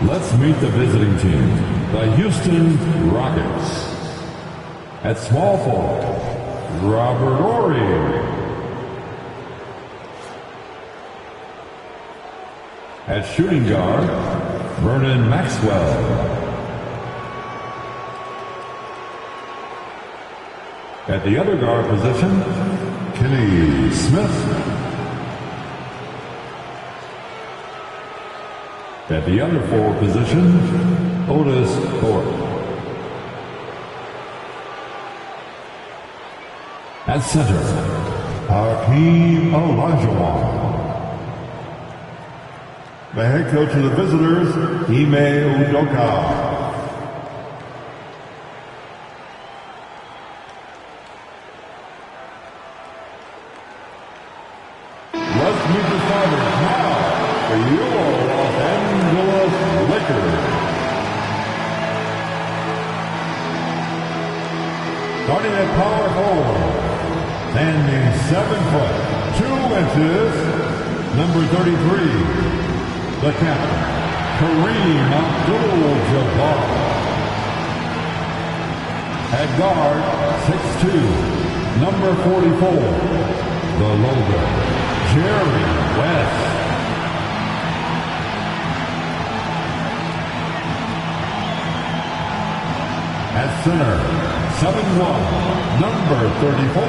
Let's meet the visiting team, the Houston Rockets. At small forward, Robert Horry. At shooting guard, Vernon Maxwell. At the other guard position, Kenny Smith. At the other forward position, Otis Thorpe. At center, Hakeem Olajuwon. The head coach of the visitors, Ime Udoka. Let's meet the starters now for your Los Angeles Lakers. Starting at power forward, standing 7 foot 2 inches, number 33, the captain, Kareem Abdul-Jabbar. At guard, 6'2", number 44, the logo, Jerry West. At center, 7'1", number 34,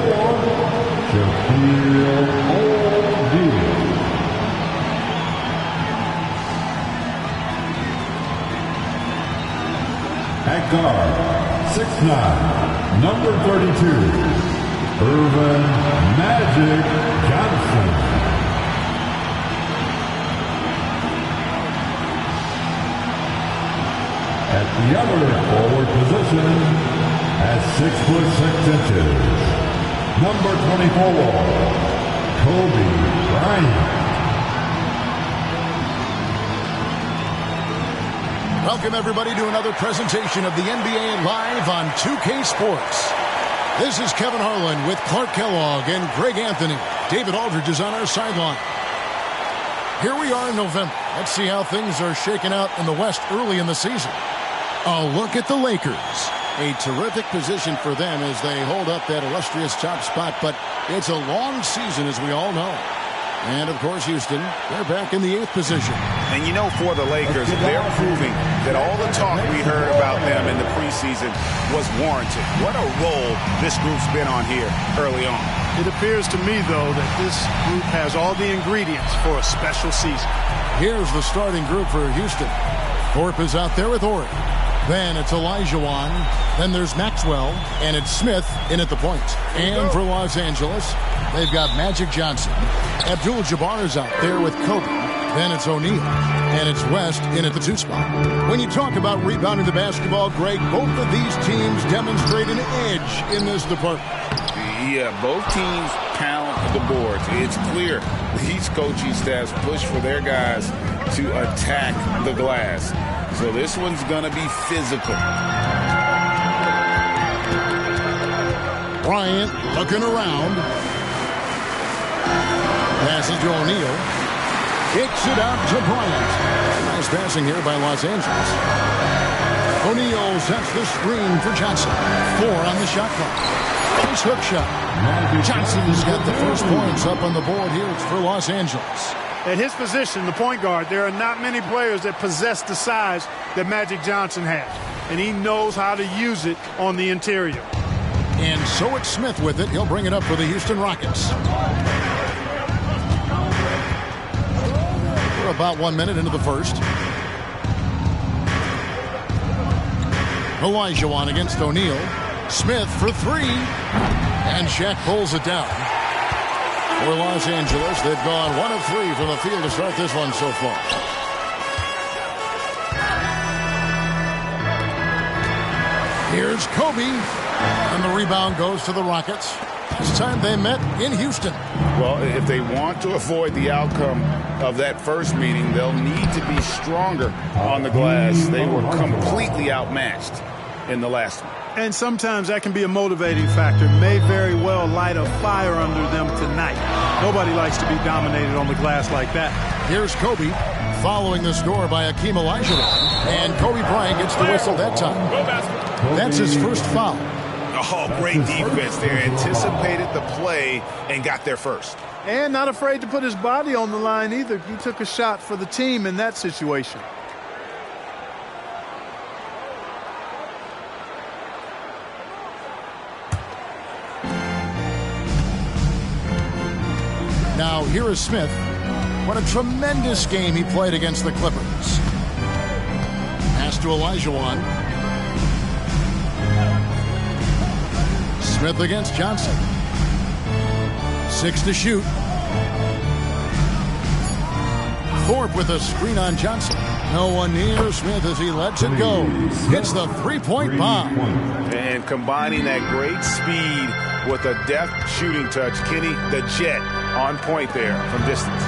Shaquille O'Neal. At guard, 6'9", number 32, Earvin Magic Johnson. At the other forward position, at 6'6" number 24, Kobe Bryant. Welcome, everybody, to another presentation of the NBA Live on 2K Sports. This is Kevin Harlan with Clark Kellogg and Greg Anthony. David Aldridge is on our sideline. Here we are in November. Let's see how things are shaking out in the West early in the season. A look at the Lakers. A terrific position for them as they hold up that illustrious top spot, but it's a long season, as we all know. And, of course, Houston, they're back in the 8th position. And, you know, for the Lakers, they're proving that all the talk we heard about them in the preseason was warranted. What a role this group's been on here early on. It appears to me, though, that this group has all the ingredients for a special season. Here's the starting group for Houston. Thorpe is out there with Horry. Then it's Olajuwon. Then there's Maxwell. And it's Smith in at the point. And for Los Angeles, they've got Magic Johnson. Abdul-Jabbar is out there with Kobe. Then it's O'Neal. And it's West in at the 2 spot. When you talk about rebounding the basketball, Greg, both of these teams demonstrate an edge in this department. Yeah, both teams pound the boards. It's clear these coaching staffs push for their guys to attack the glass. So this one's going to be physical. Bryant looking around. Passes to O'Neal. Kicks it out to Bryant. Nice passing here by Los Angeles. O'Neal sets the screen for Johnson. 4 on the shot clock. Nice hook shot. Johnson's got the first points up on the board here. It's for Los Angeles. At his position, the point guard, there are not many players that possess the size that Magic Johnson has. And he knows how to use it on the interior. And so it's Smith with it. He'll bring it up for the Houston Rockets. We're about 1 minute into the first. Olajuwon against O'Neal. Smith for 3. And Shaq pulls it down. For Los Angeles, they've gone 1 of 3 from the field to start this one so far. Here's Kobe. And the rebound goes to the Rockets. This time they met in Houston. Well, if they want to avoid the outcome of that first meeting, they'll need to be stronger on the glass. They were completely outmatched in the last one. And sometimes that can be a motivating factor. May very well light a fire under them tonight. Nobody likes to be dominated on the glass like that. Here's Kobe following the score by Akeem Olajuwon. And Kobe Bryant gets the whistle that time. That's his first foul. Oh, great defense there. Anticipated the play and got there first. And not afraid to put his body on the line either. He took a shot for the team in that situation. Now, here is Smith. What a tremendous game he played against the Clippers. Pass to Olajuwon. Smith against Johnson. 6 to shoot. Thorpe with a screen on Johnson. No one near Smith as he lets it go. Hits the three-point bomb. And combining that great speed with a deft shooting touch, Kenny, the Jet, on point there from distance.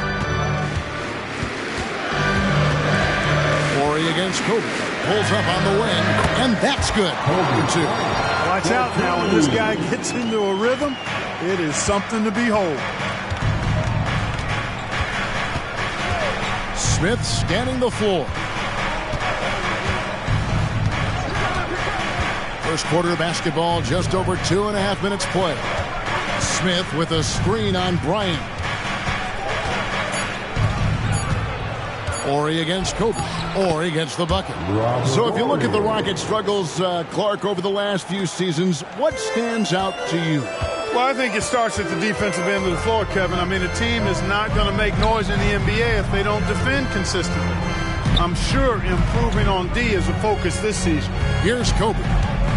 Horry against Kobe. Pulls up on the wing, and that's good. Kobe 2. Watch out now. When this guy gets into a rhythm, it is something to behold. Smith scanning the floor. First quarter basketball, just over 2.5 minutes play. Smith with a screen on Bryant. Horry against Kobe. Horry gets the bucket. So if you look at the Rockets' struggles, Clark, over the last few seasons, what stands out to you? Well, I think it starts at the defensive end of the floor, Kevin. I mean, a team is not going to make noise in the NBA if they don't defend consistently. I'm sure improving on D is a focus this season. Here's Kobe.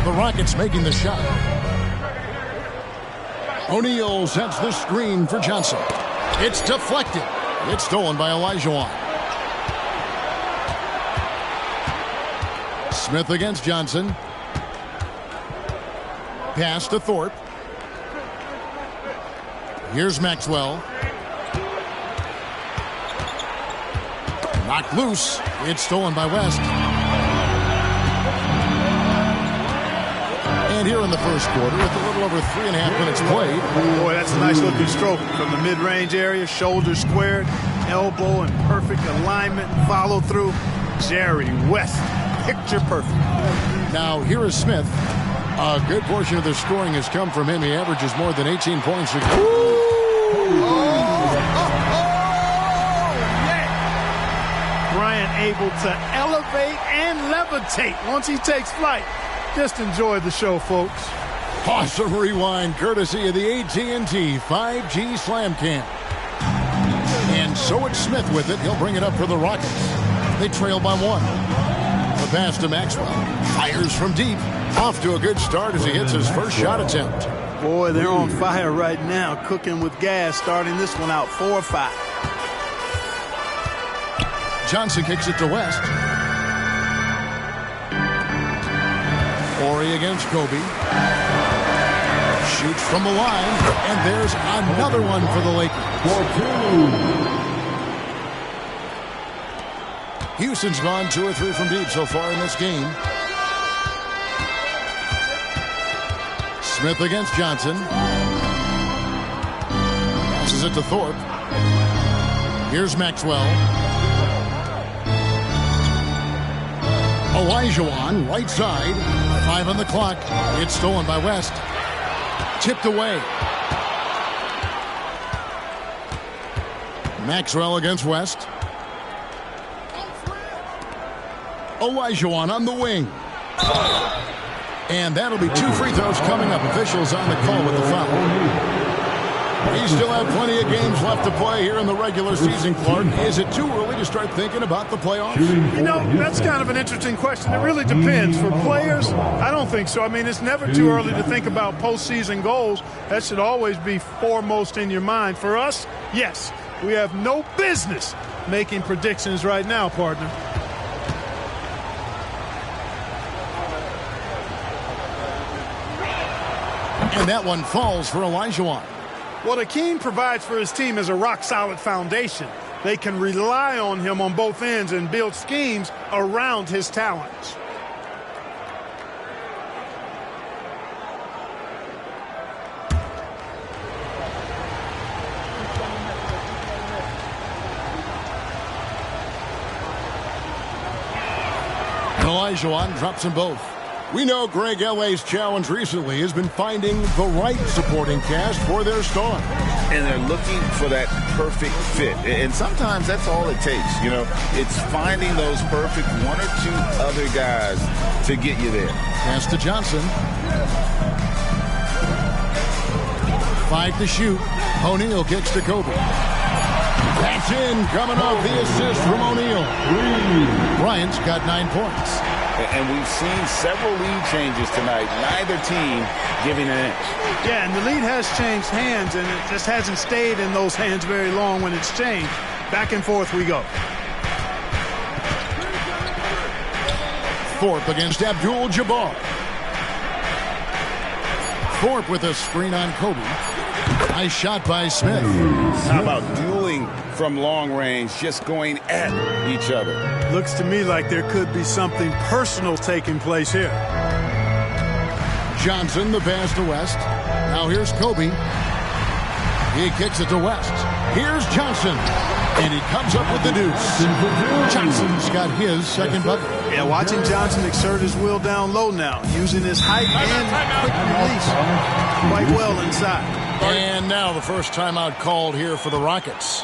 The Rockets making the shot. O'Neal sets the screen for Johnson. It's deflected. It's stolen by Olajuwon. Smith against Johnson. Pass to Thorpe. Here's Maxwell. Knocked loose. It's stolen by West. And here in the first quarter, with a little over 3.5 minutes played. Boy, that's a nice looking stroke from the mid-range area. Shoulder squared, elbow in perfect alignment, follow through. Jerry West, picture perfect. Now here is Smith. A good portion of the scoring has come from him. He averages more than 18 points a game. Bryant able to elevate and levitate once he takes flight. Just enjoy the show, folks. Awesome rewind, courtesy of the AT&T 5G Slam Cam. And so it's Smith with it. He'll bring it up for the Rockets. They trail by 1. The pass to Maxwell. Fires from deep. Off to a good start as he hits his first shot attempt. Boy, they're on fire right now, cooking with gas, starting this one out 4-5. Johnson kicks it to West. Horry against Kobe. Shoots from the line, and there's another one for the Lakers. Houston's gone 2 or 3 from deep so far in this game. Smith against Johnson. Passes it to Thorpe. Here's Maxwell. Olajuwon, right side. 5 on the clock. It's stolen by West. Tipped away. Maxwell against West. Olajuwon on the wing. And that'll be 2 free throws coming up. Officials on the call with the foul. We still have plenty of games left to play here in the regular season, Clark. Is it too early to start thinking about the playoffs? You know, that's kind of an interesting question. It really depends. For players, I don't think so. I mean, it's never too early to think about postseason goals. That should always be foremost in your mind. For us, yes, we have no business making predictions right now, partner. And that one falls for Olajuwon. What Akeem provides for his team is a rock-solid foundation. They can rely on him on both ends and build schemes around his talents. Olajuwon drops them both. We know Greg L.A.'s challenge recently has been finding the right supporting cast for their star. And they're looking for that perfect fit. And sometimes that's all it takes. You know, it's finding those perfect one or two other guys to get you there. Pass to Johnson. 5 to shoot. O'Neal kicks to Kobe. That's in, coming off the assist from O'Neal. Bryant's got 9 points. And we've seen several lead changes tonight. Neither team giving an inch. Yeah, and the lead has changed hands, and it just hasn't stayed in those hands very long when it's changed. Back and forth we go. Thorpe against Abdul-Jabbar. Thorpe with a screen on Kobe. Nice shot by Smith. How about dueling from long range, just going at each other? Looks to me like there could be something personal taking place here. Johnson, the pass to West. Now here's Kobe. He kicks it to West. Here's Johnson. And he comes up with the deuce. Johnson's got his second bucket. Yeah, watching Johnson exert his will down low now, using his height and quick release quite well inside. And now the first timeout called here for the Rockets.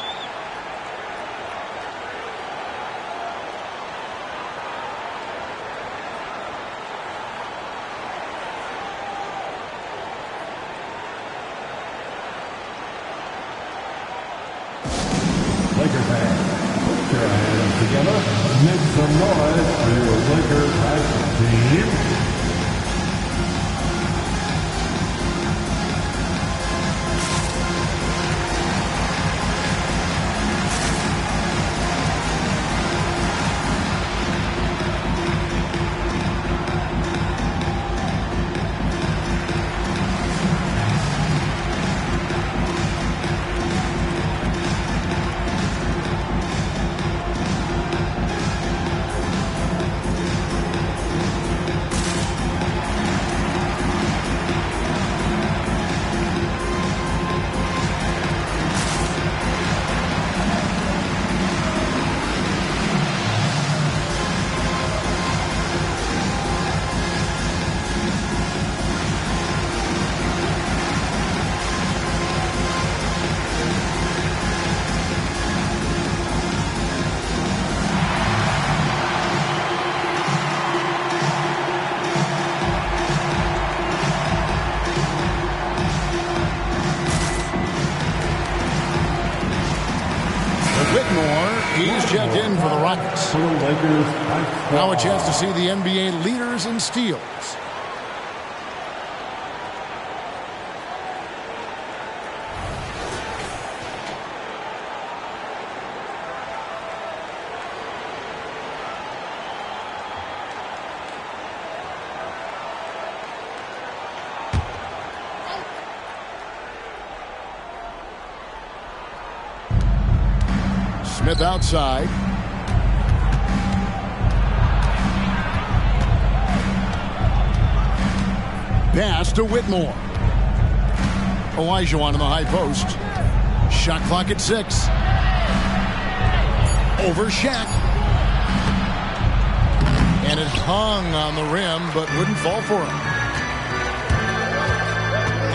Laker fans, put your hands together. Make some noise for your Lakers high team. He's checked in for the Rockets. Now a chance to see the NBA leaders in steals. Smith outside. Pass to Whitmore. Olajuwon in the high post. Shot clock at 6. Over Shaq. And it hung on the rim, but wouldn't fall for him.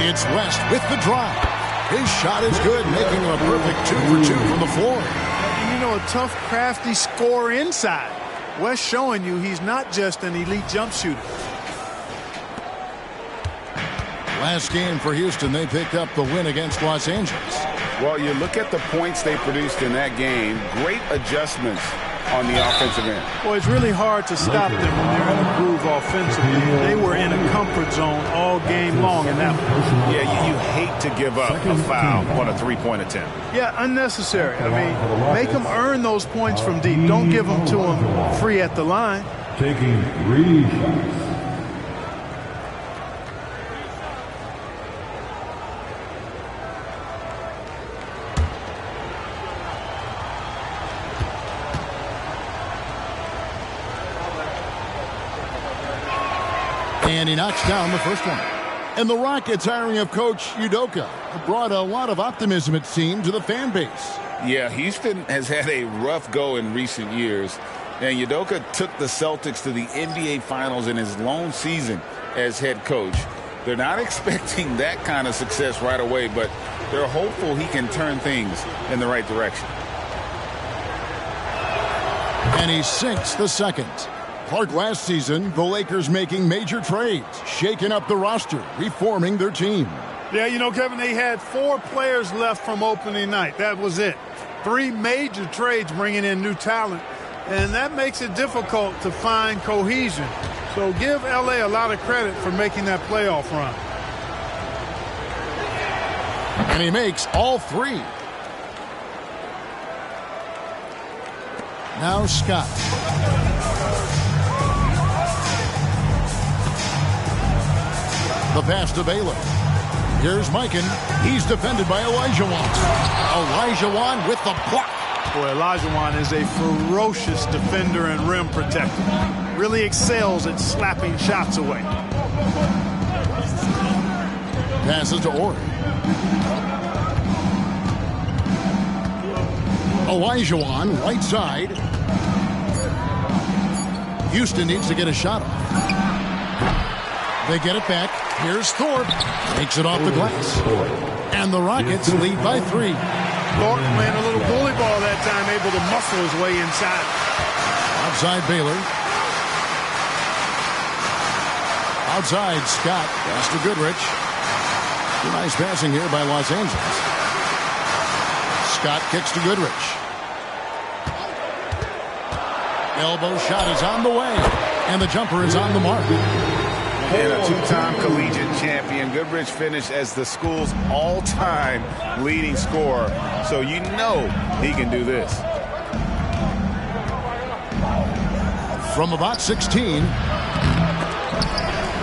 It's West with the drive. His shot is good, making him a perfect 2 for 2 from the floor. You know, a tough, crafty scorer inside. West showing you he's not just an elite jump shooter. Last game for Houston, they picked up the win against Los Angeles. Well, you look at the points they produced in that game. Great adjustments on the offensive end. Well, it's really hard to stop them when they're in a groove offensively. They were in a comfort zone all game long in that one. Yeah, you hate to give up a foul on a three-point attempt. Yeah, unnecessary. I mean, make them earn those points from deep. Don't give them to them free at the line. Taking 3 shots. And he knocks down the first one. And the Rockets hiring of Coach Udoka brought a lot of optimism, it seemed, to the fan base. Yeah, Houston has had a rough go in recent years. And Udoka took the Celtics to the NBA Finals in his lone season as head coach. They're not expecting that kind of success right away, but they're hopeful he can turn things in the right direction. And he sinks the second. Clark, last season, the Lakers making major trades, shaking up the roster, reforming their team. Yeah, you know, Kevin, they had 4 players left from opening night. That was it. 3 major trades bringing in new talent, and that makes it difficult to find cohesion. So give L.A. a lot of credit for making that playoff run. And he makes all 3. Now Scott. The pass to Baylor. Here's Mikan. He's defended by Olajuwon. Olajuwon with the block. Boy, Olajuwon is a ferocious defender and rim protector. Really excels at slapping shots away. Passes to Ori. Olajuwon, right side. Houston needs to get a shot off. They get it back. Here's Thorpe. Takes it off the glass. And the Rockets lead by 3. Thorpe playing a little bully ball that time, able to muscle his way inside. Outside Baylor. Outside Scott. Pass to Goodrich. Nice passing here by Los Angeles. Scott kicks to Goodrich. Elbow shot is on the way. And the jumper is on the mark. And a 2-time collegiate champion, Goodrich finished as the school's all-time leading scorer. So you know he can do this. From about 16,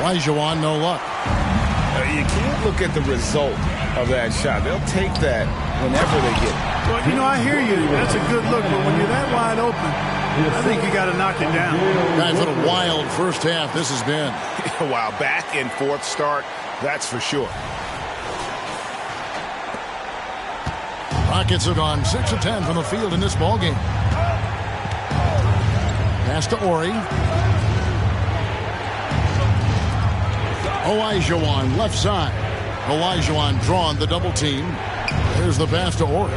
Olajuwon, no luck. You can't look at the result of that shot. They'll take that whenever they get it. Well, you know, I hear you. That's a good look, but when you're that wide open, I think you got to knock it down. Guys, what a wild first half this has been. Wow, back and forth start, that's for sure. Rockets have gone 6 of 10 from the field in this ballgame. Pass to Ori. Olajuwon, left side. Olajuwon drawn the double team. There's the pass to Ori.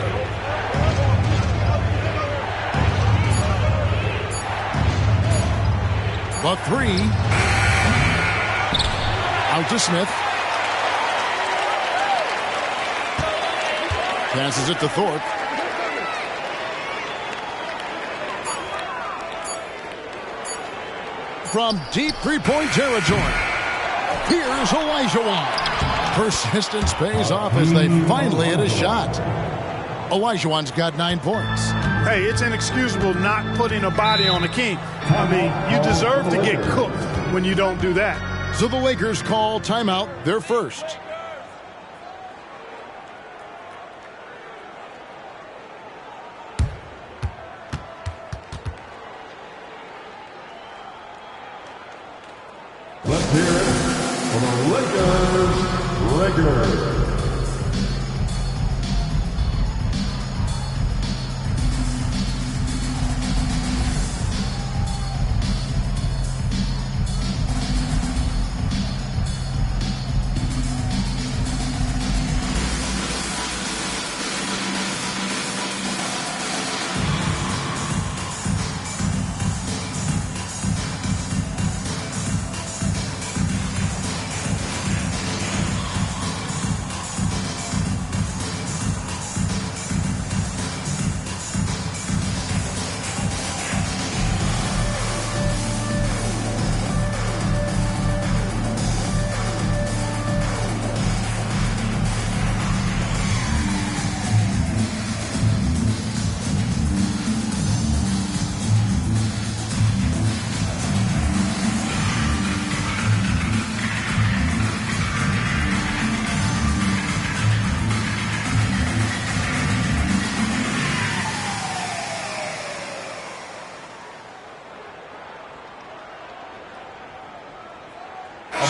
The 3. Out to Smith. Passes it to Thorpe. From deep three-point territory, here's Olajuwon. Persistence pays off as they finally hit a shot. Olajuwon's got 9 points. Hey, it's inexcusable not putting a body on a king. I mean, you deserve to get cooked when you don't do that. So the Lakers call timeout, their first. Let's hear it for the Lakers.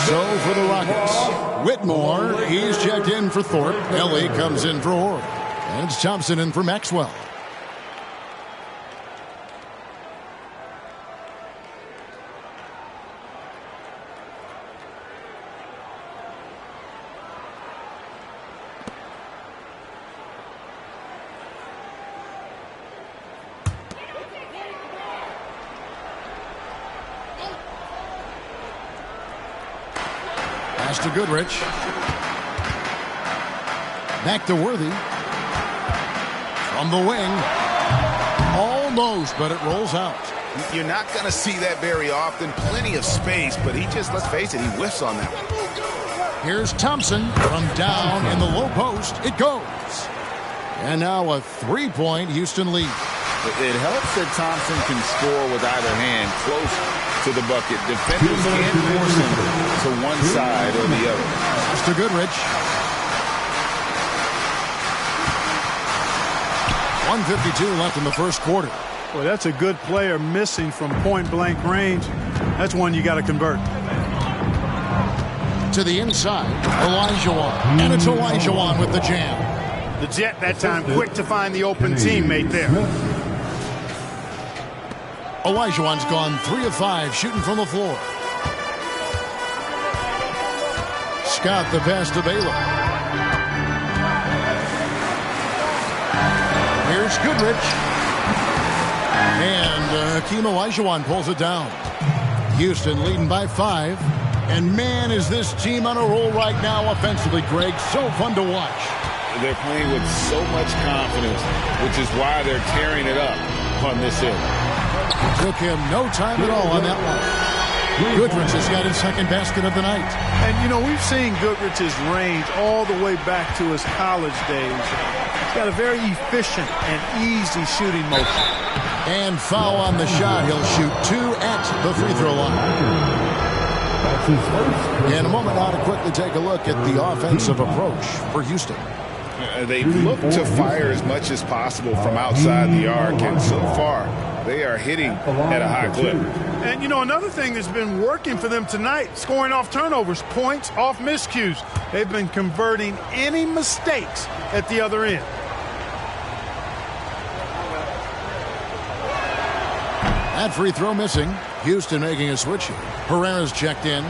So for the Rockets, Whitmore, he's checked in for Thorpe. Ellie comes in for Ori. And it's Thompson in for Maxwell. Pass to Goodrich. Back to Worthy. From the wing. Almost, but it rolls out. You're not going to see that very often. Plenty of space, but he just, let's face it, he whiffs on that one. Here's Thompson from down in the low post. It goes. And now a three-point Houston lead. It helps that Thompson can score with either hand close to the bucket. Defenders can't force him to one side or the other. Pass to Goodrich. 1:52 left in the first quarter. Well, that's a good player missing from point-blank range. That's one you got to convert. To the inside, Olajuwon. And it's Olajuwon with the jam. The Jet that time quick to find the open teammate there. Olajuwon's gone 3 of 5 shooting from the floor. Scott the pass to Baylor. Here's Goodrich. And Hakeem Olajuwon pulls it down. Houston leading by 5. And man, is this team on a roll right now offensively, Greg. So fun to watch. They're playing with so much confidence, which is why they're tearing it up on this end. Took him no time at all on that one. Goodrich has got his second basket of the night. And, you know, we've seen Goodrich's range all the way back to his college days. He's got a very efficient and easy shooting motion. And foul on the shot. He'll shoot 2 at the free throw line. In a moment now to quickly take a look at the offensive approach for Houston. They look to fire as much as possible from outside the arc, and so far they are hitting at a high clip. And, you know, another thing that's been working for them tonight, scoring off turnovers, points off miscues. They've been converting any mistakes at the other end. That free throw missing. Houston making a switch here. Herrera's checked in.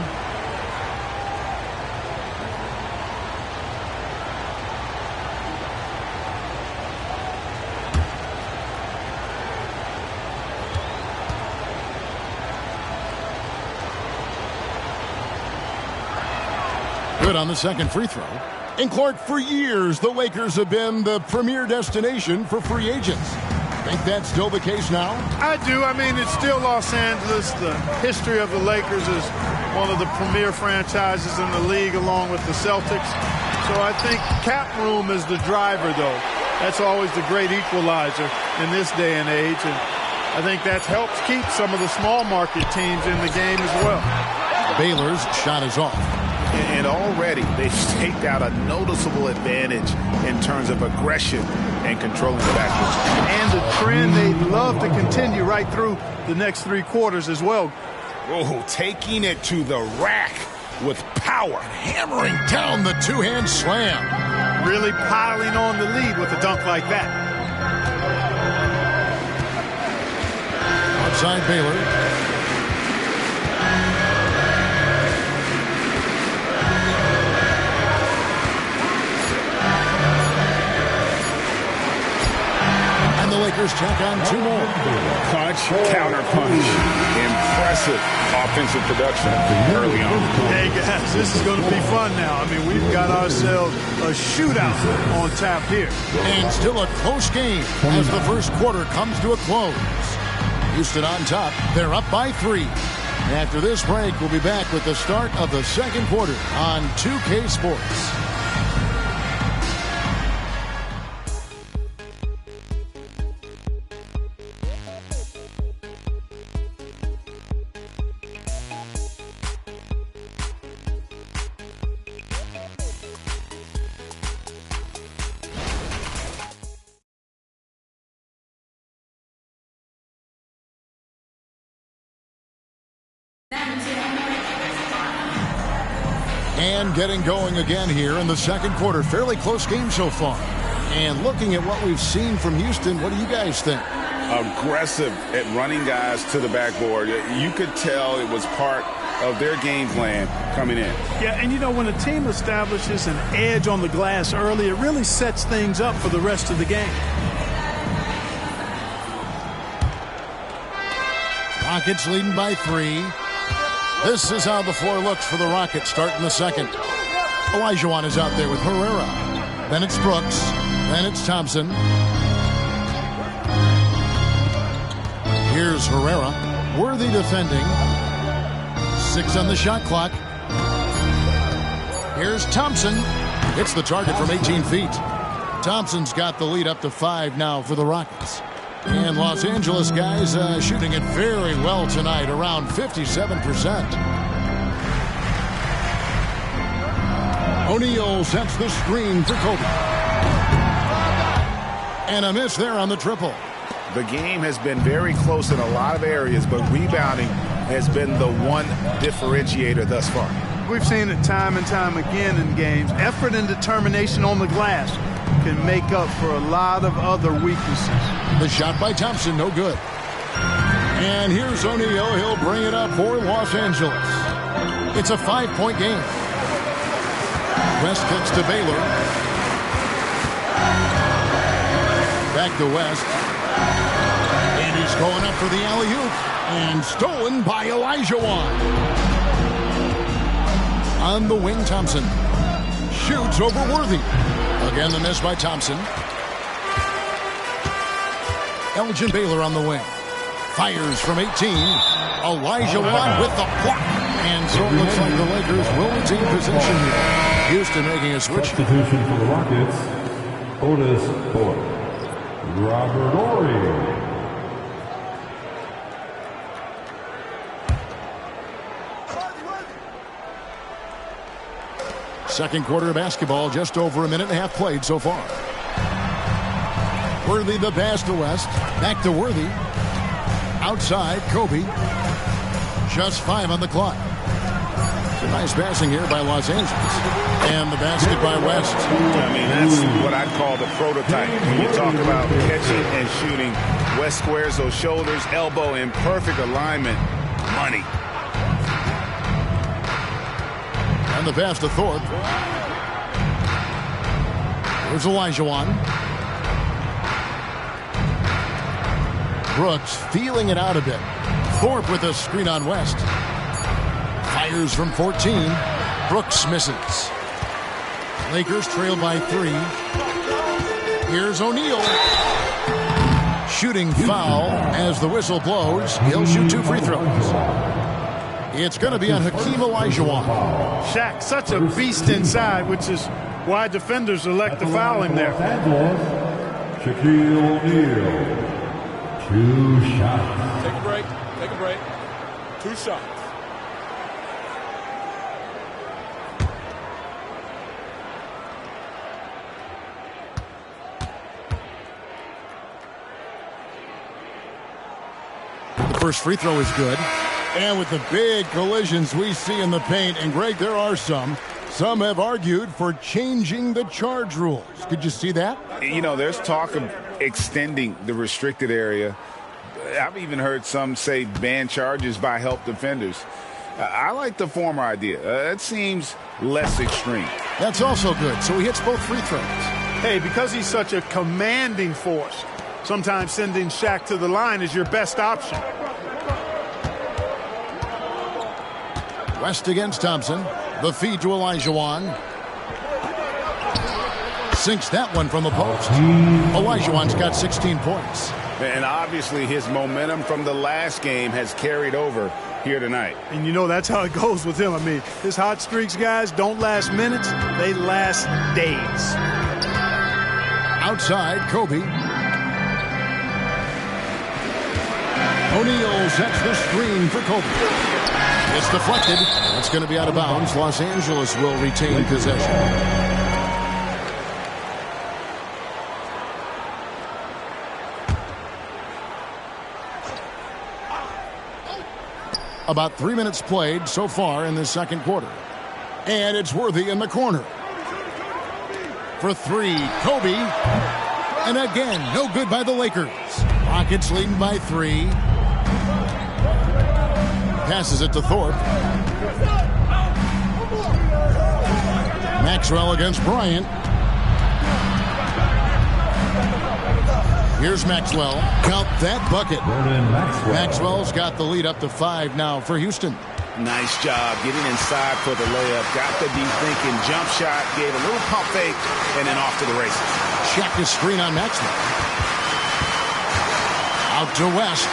Good on the second free throw. And Clark, for years, the Lakers have been the premier destination for free agents. Think that's still the case now? I do. I mean, it's still Los Angeles. The history of the Lakers is one of the premier franchises in the league along with the Celtics. So I think cap room is the driver, though. That's always the great equalizer in this day and age. And I think that helps keep some of the small market teams in the game as well. Baylor's shot is off. And already they've staked out a noticeable advantage in terms of aggression and controlling the backcourt. And the trend they'd love to continue right through the next 3 quarters as well. Oh, taking it to the rack with power. Hammering down the two-hand slam. Really piling on the lead with a dunk like that. Outside Baylor. Lakers check on 2 more. Punch, counter punch. Impressive offensive production early on. Hey, guys, this is going to be fun now. I mean, we've got ourselves a shootout on tap here. And still a close game as the first quarter comes to a close. Houston on top. They're up by 3. After this break, we'll be back with the start of the second quarter on 2K Sports. And getting going again here in the second quarter. Fairly close game so far. And looking at what we've seen from Houston, what do you guys think? Aggressive at running guys to the backboard. You could tell it was part of their game plan coming in. Yeah, and you know, when a team establishes an edge on the glass early, it really sets things up for the rest of the game. Rockets leading by 3. This is how the floor looks for the Rockets starting the second. Olajuwon is out there with Herrera. Then it's Brooks. Then it's Thompson. Here's Herrera. Worthy defending. 6 on the shot clock. Here's Thompson. Hits the target from 18 feet. Thompson's got the lead up to 5 now for the Rockets. And Los Angeles guys shooting it very well tonight, around 57%. O'Neal sets the screen for Kobe. And a miss there on the triple. The game has been very close in a lot of areas, but rebounding has been the one differentiator thus far. We've seen it time and time again in games. Effort and determination on the glass can make up for a lot of other weaknesses. The shot by Thompson, no good. And here's O'Neal. He'll bring it up for Los Angeles. It's a 5-point game. West kicks to Baylor. Back to West. And he's going up for the alley-oop. And stolen by Olajuwon. On the wing, Thompson. Shoots over Worthy. Again, the miss by Thompson. Elgin Baylor on the wing. Fires from 18. Olajuwon with the block. And so it looks like the Lakers will retain possession here. Houston making a switch. Substitution for the Rockets, Otis Thorpe. Robert Horry. Second quarter of basketball, just over a minute and a half played so far. Worthy the pass to West. Back to Worthy. Outside, Kobe. Just 5 on the clock. It's a nice passing here by Los Angeles. And the basket by West. I mean, that's what I'd call the prototype. When you talk about catching and shooting, West squares those shoulders, elbow in perfect alignment. Money. And the pass to Thorpe. Here's Olajuwon. Brooks feeling it out a bit. Thorpe with a screen on West. Fires from 14. Brooks misses. Lakers trail by 3. Here's O'Neal. Shooting foul as the whistle blows. He'll shoot 2 free throws. It's going to be on Hakeem Olajuwon. Shaq, such a beast inside, which is why defenders elect to foul him there. Shaquille O'Neal. 2 shots. Take a break. Take a break. 2 shots. The first free throw is good. And with the big collisions we see in the paint, and Greg, there are some have argued for changing the charge rules. Could you see that? You know, there's talk of extending the restricted area. I've even heard some say ban charges by help defenders. I like the former idea. It seems less extreme. That's also good. So he hits both free throws. Hey, because he's such a commanding force, sometimes sending Shaq to the line is your best option. West against Thompson. The feed to Olajuwon. Sinks that one from the post. Olajuwon's got 16 points. And obviously his momentum from the last game has carried over here tonight. And you know that's how it goes with him. I mean, his hot streaks, guys, don't last minutes. They last days. Outside, Kobe. O'Neal sets the screen for Kobe. It's deflected. It's going to be out of bounds. Los Angeles will retain possession. About 3 minutes played so far in the second quarter. And it's Worthy in the corner. for three. Kobe. And again, no good by the Lakers. Rockets leading by 3. Passes it to Thorpe. Maxwell against Bryant. Here's Maxwell. Count that bucket. Maxwell's got the lead up to 5 now for Houston. Nice job getting inside for the layup. Got to be thinking jump shot, gave a little pump fake, and then off to the races. Check his screen on Maxwell. Out to West.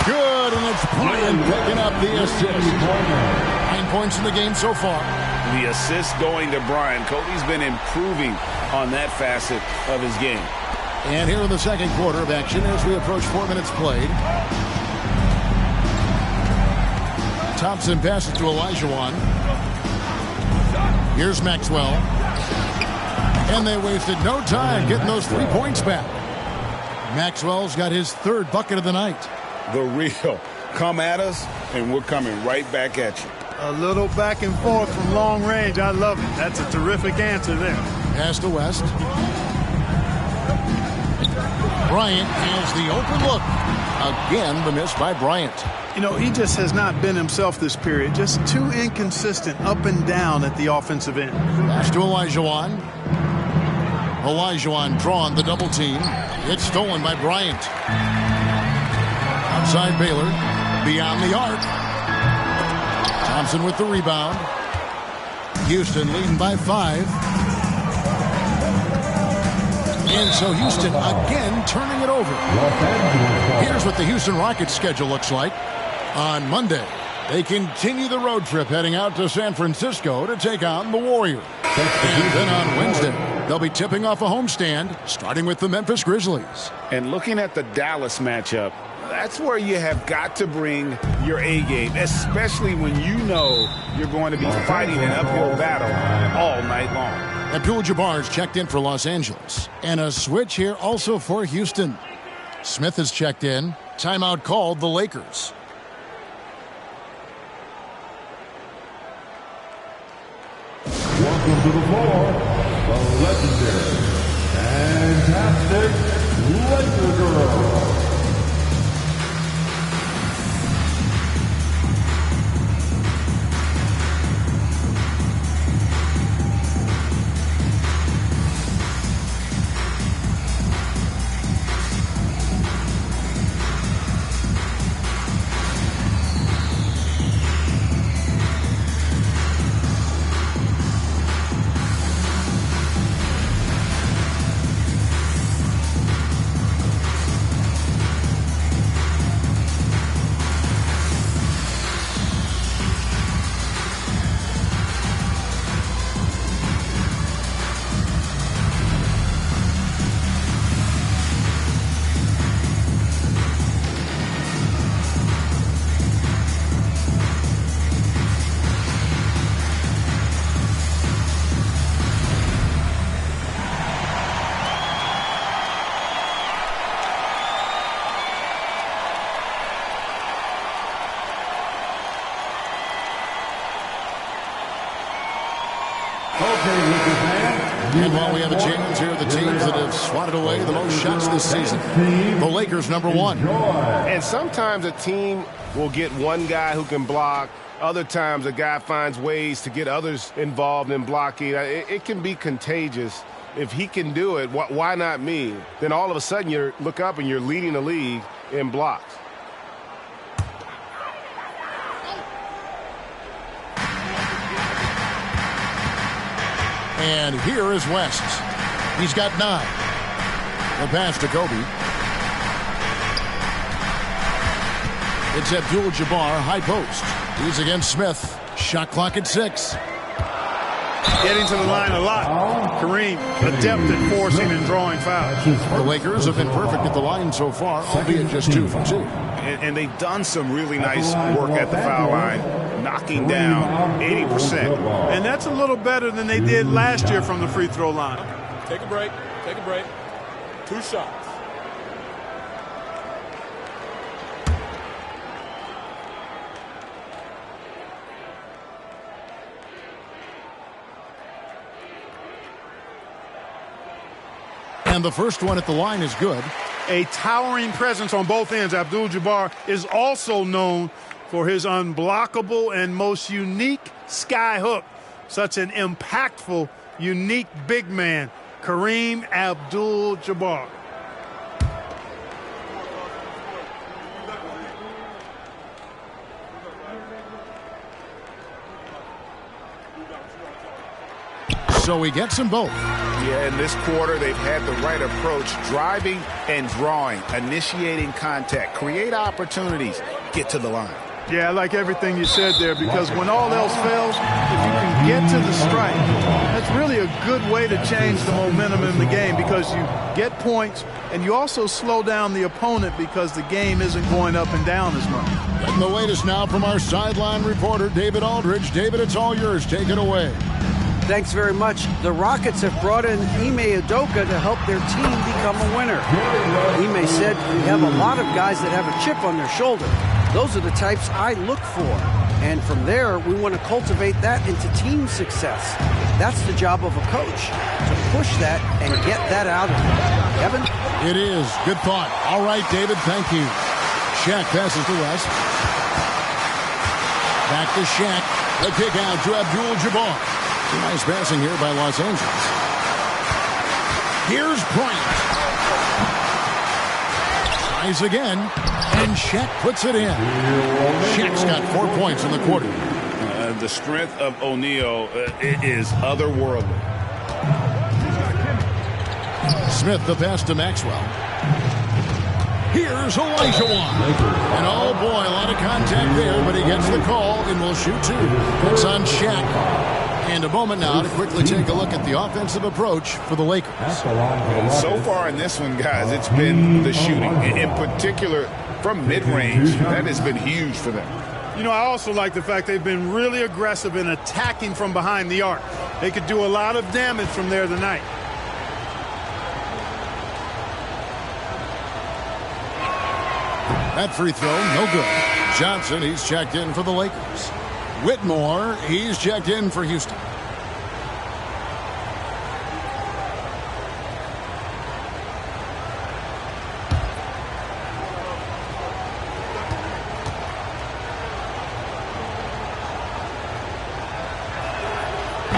Good, and it's Bryant picking up the assist. 9 points in the game so far. The assist going to Bryant. Kobe's been improving on that facet of his game. And here in the second quarter of action as we approach 4 minutes played. Thompson passes to Olajuwon. Here's Maxwell. And they wasted no time getting those 3 points back. Maxwell's got his 3rd bucket of the night. The real. Come at us, and we're coming right back at you. A little back and forth from long range. I love it. That's a terrific answer there. Pass to West. Bryant has the open look. Again, the miss by Bryant. You know, he just has not been himself this period. Just too inconsistent up and down at the offensive end. Pass to Olajuwon. Olajuwon drawn the double team. It's stolen by Bryant. Outside Baylor. Beyond the arc. Thompson with the rebound. Houston leading by 5. And so Houston again turning it over. Here's what the Houston Rockets schedule looks like. On Monday, they continue the road trip heading out to San Francisco to take on the Warriors. And then on Wednesday, they'll be tipping off a homestand, starting with the Memphis Grizzlies. And looking at the Dallas matchup, that's where you have got to bring your A game, especially when you know you're going to be fighting an uphill battle all night long. Abdul-Jabbar's checked in for Los Angeles. And a switch here also for Houston. Smith has checked in. Timeout called the Lakers. Welcome to the floor, the legendary, fantastic Laker Girl. And while we have a chance, here are the teams that have swatted away the most shots this season. The Lakers, number 1. And sometimes a team will get one guy who can block. Other times a guy finds ways to get others involved in blocking. It can be contagious. If he can do it, why not me? Then all of a sudden you look up and you're leading the league in blocks. And here is West. He's got 9. The pass to Kobe. It's Abdul-Jabbar, high post. He's against Smith. Shot clock at 6. Getting to the line a lot. Kareem, adept at forcing and drawing fouls. The Lakers have been perfect at the line so far, albeit just 2 for 2. And they've done some really nice work at the foul line, knocking down 80%. And that's a little better than they did last year from the free throw line. Take a break. Take a break. 2 shots. And the first one at the line is good. A towering presence on both ends. Abdul-Jabbar is also known for his unblockable and most unique sky hook. Such an impactful, unique big man, Kareem Abdul-Jabbar. So he gets them both. Yeah, in this quarter, they've had the right approach, driving and drawing, initiating contact, create opportunities, get to the line. Yeah, I like everything you said there, because when all else fails, if you can get to the strike, that's really a good way to change the momentum in the game, because you get points and you also slow down the opponent because the game isn't going up and down as much. Getting the latest now from our sideline reporter, David Aldridge. David, it's all yours. Take it away. Thanks very much. The Rockets have brought in Ime Udoka to help their team become a winner. Ime said, "We have a lot of guys that have a chip on their shoulder. Those are the types I look for. And from there, we want to cultivate that into team success. That's the job of a coach, to push that and get that out of them." Kevin? It is. Good thought. All right, David, thank you. Shaq passes to West. Back to Shaq. The kick out to Abdul-Jabbar. Nice passing here by Los Angeles. Here's Bryant. Tries again, and Shaq puts it in. Shaq's got 4 points in the quarter. The strength of O'Neal is otherworldly. Smith the pass to Maxwell. Here's Olajuwon. And oh boy, a lot of contact there, but he gets the call and will shoot two. It's on Shaq. And a moment now to quickly take a look at the offensive approach for the Lakers. So far in this one, guys, it's been the shooting. In particular, from mid-range, that has been huge for them. You know, I also like the fact they've been really aggressive in attacking from behind the arc. They could do a lot of damage from there tonight. That free throw, no good. Johnson, he's checked in for the Lakers. Whitmore, he's checked in for Houston.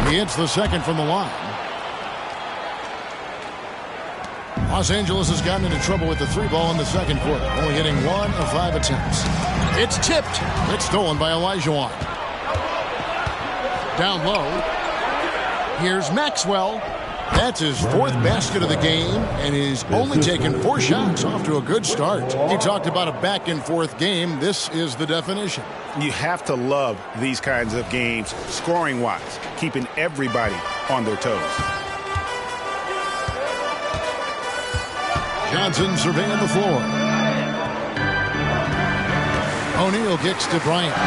He hits the second from the line. Los Angeles has gotten into trouble with the three ball in the second quarter, only hitting 1 of 5 attempts. It's tipped. It's stolen by Olajuwon. Down low. Here's Maxwell. That's his 4th basket of the game, and he's only taken 4 shots. Off to a good start. He talked about a back-and-forth game. This is the definition. You have to love these kinds of games, scoring-wise, keeping everybody on their toes. Johnson surveying the floor. O'Neal kicks to Bryant.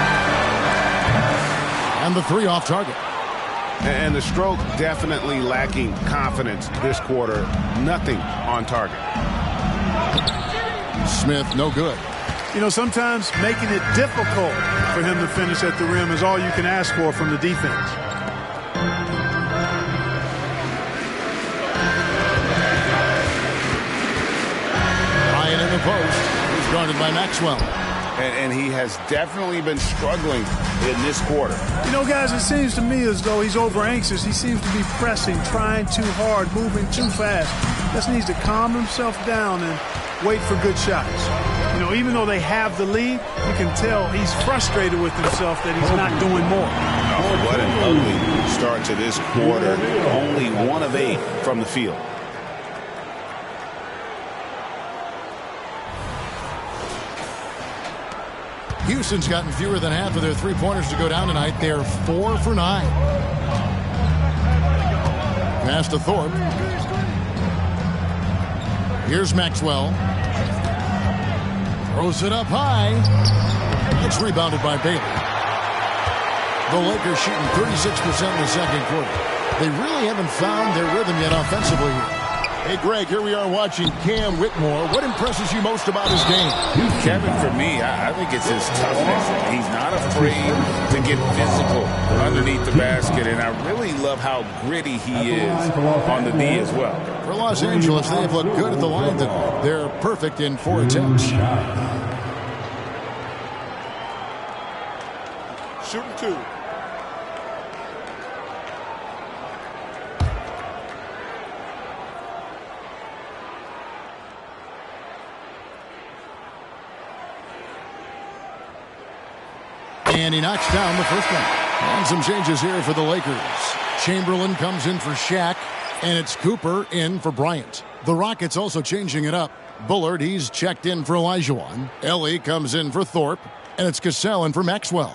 And the 3 off target. And the stroke definitely lacking confidence this quarter. Nothing on target. Smith, no good. You know, sometimes making it difficult for him to finish at the rim is all you can ask for from the defense. Ryan in the post. He's guarded by Maxwell. And he has definitely been struggling in this quarter. You know, guys, it seems to me as though he's over anxious. He seems to be pressing, trying too hard, moving too fast. Just needs to calm himself down and wait for good shots. You know, even though they have the lead, you can tell he's frustrated with himself that he's not doing more. Oh, what an ugly start to this quarter. Only 1 of 8 from the field. Houston's gotten fewer than half of their three-pointers to go down tonight. They're 4 for 9. Pass to Thorpe. Here's Maxwell. Throws it up high. It's rebounded by Bailey. The Lakers shooting 36% in the second quarter. They really haven't found their rhythm yet offensively here. Hey, Greg, here we are watching Cam Whitmore. What impresses you most about his game? Kevin, for me, I think it's his toughness. He's not afraid to get physical underneath the basket, and I really love how gritty he is on the D as well. For Los Angeles, they have looked good at the line tonight. They're perfect in 4 attempts. Shooting 2. And he knocks down the first one. And some changes here for the Lakers. Chamberlain comes in for Shaq, and it's Cooper in for Bryant. The Rockets also changing it up. Bullard, he's checked in for Olajuwon. Ellie comes in for Thorpe, and it's Cassell in for Maxwell.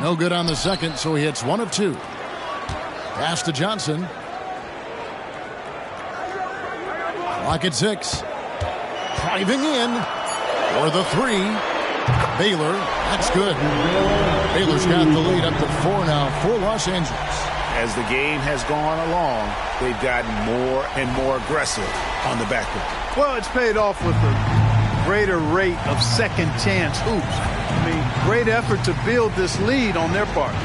No good on the second, so he hits 1 of 2. Pass to Johnson. Clock at 6. Driving in for the 3. Baylor, that's good. Baylor's got the lead up to 4 now for Los Angeles. As the game has gone along, they've gotten more and more aggressive on the backcourt. Well, it's paid off with a greater rate of second chance hoops. I mean, great effort to build this lead on their part.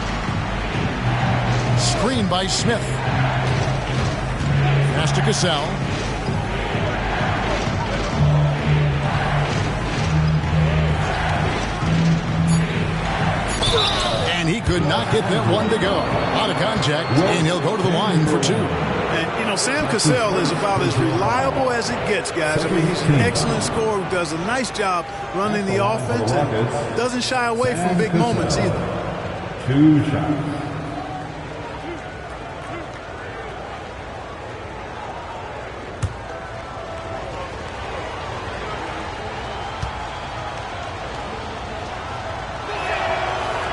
Screen by Smith. Pass to Cassell. And he could not get that one to go. Out of contact, and he'll go to the line for 2. And, you know, Sam Cassell is about as reliable as it gets, guys. I mean, he's an excellent scorer who does a nice job running the offense and doesn't shy away from big moments either. 2 shots.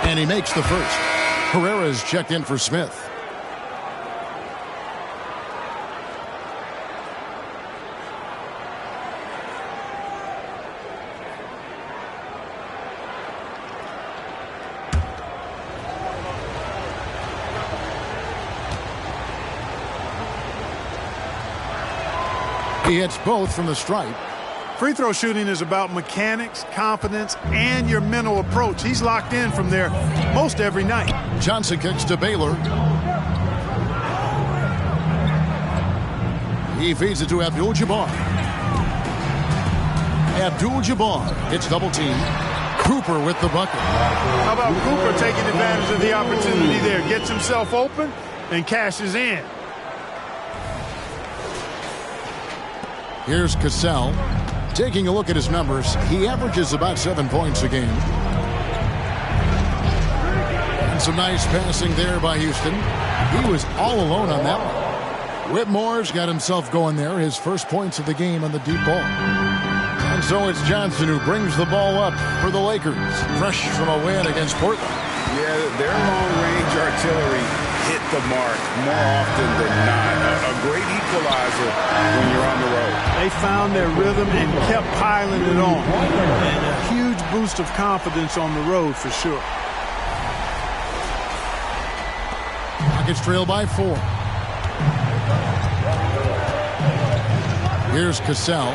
And he makes the first. Herrera's checked in for Smith. He hits both from the stripe. Free throw shooting is about mechanics, confidence, and your mental approach. He's locked in from there most every night. Johnson kicks to Baylor. He feeds it to Abdul-Jabbar. Abdul-Jabbar gets double teamed. Cooper with the bucket. How about Cooper taking advantage of the opportunity there? Gets himself open and cashes in. Here's Cassell. Taking a look at his numbers, he averages about 7 points a game. And some nice passing there by Houston. He was all alone on that one. Whitmore's got himself going there, his first points of the game on the deep ball. And so it's Johnson who brings the ball up for the Lakers, fresh from a win against Portland. Yeah, their long-range artillery hit the mark more often than not. A great equalizer when you're on the road. They found their rhythm and kept piling it on. And a huge boost of confidence on the road for sure. Rockets trail by 4. Here's Cassell.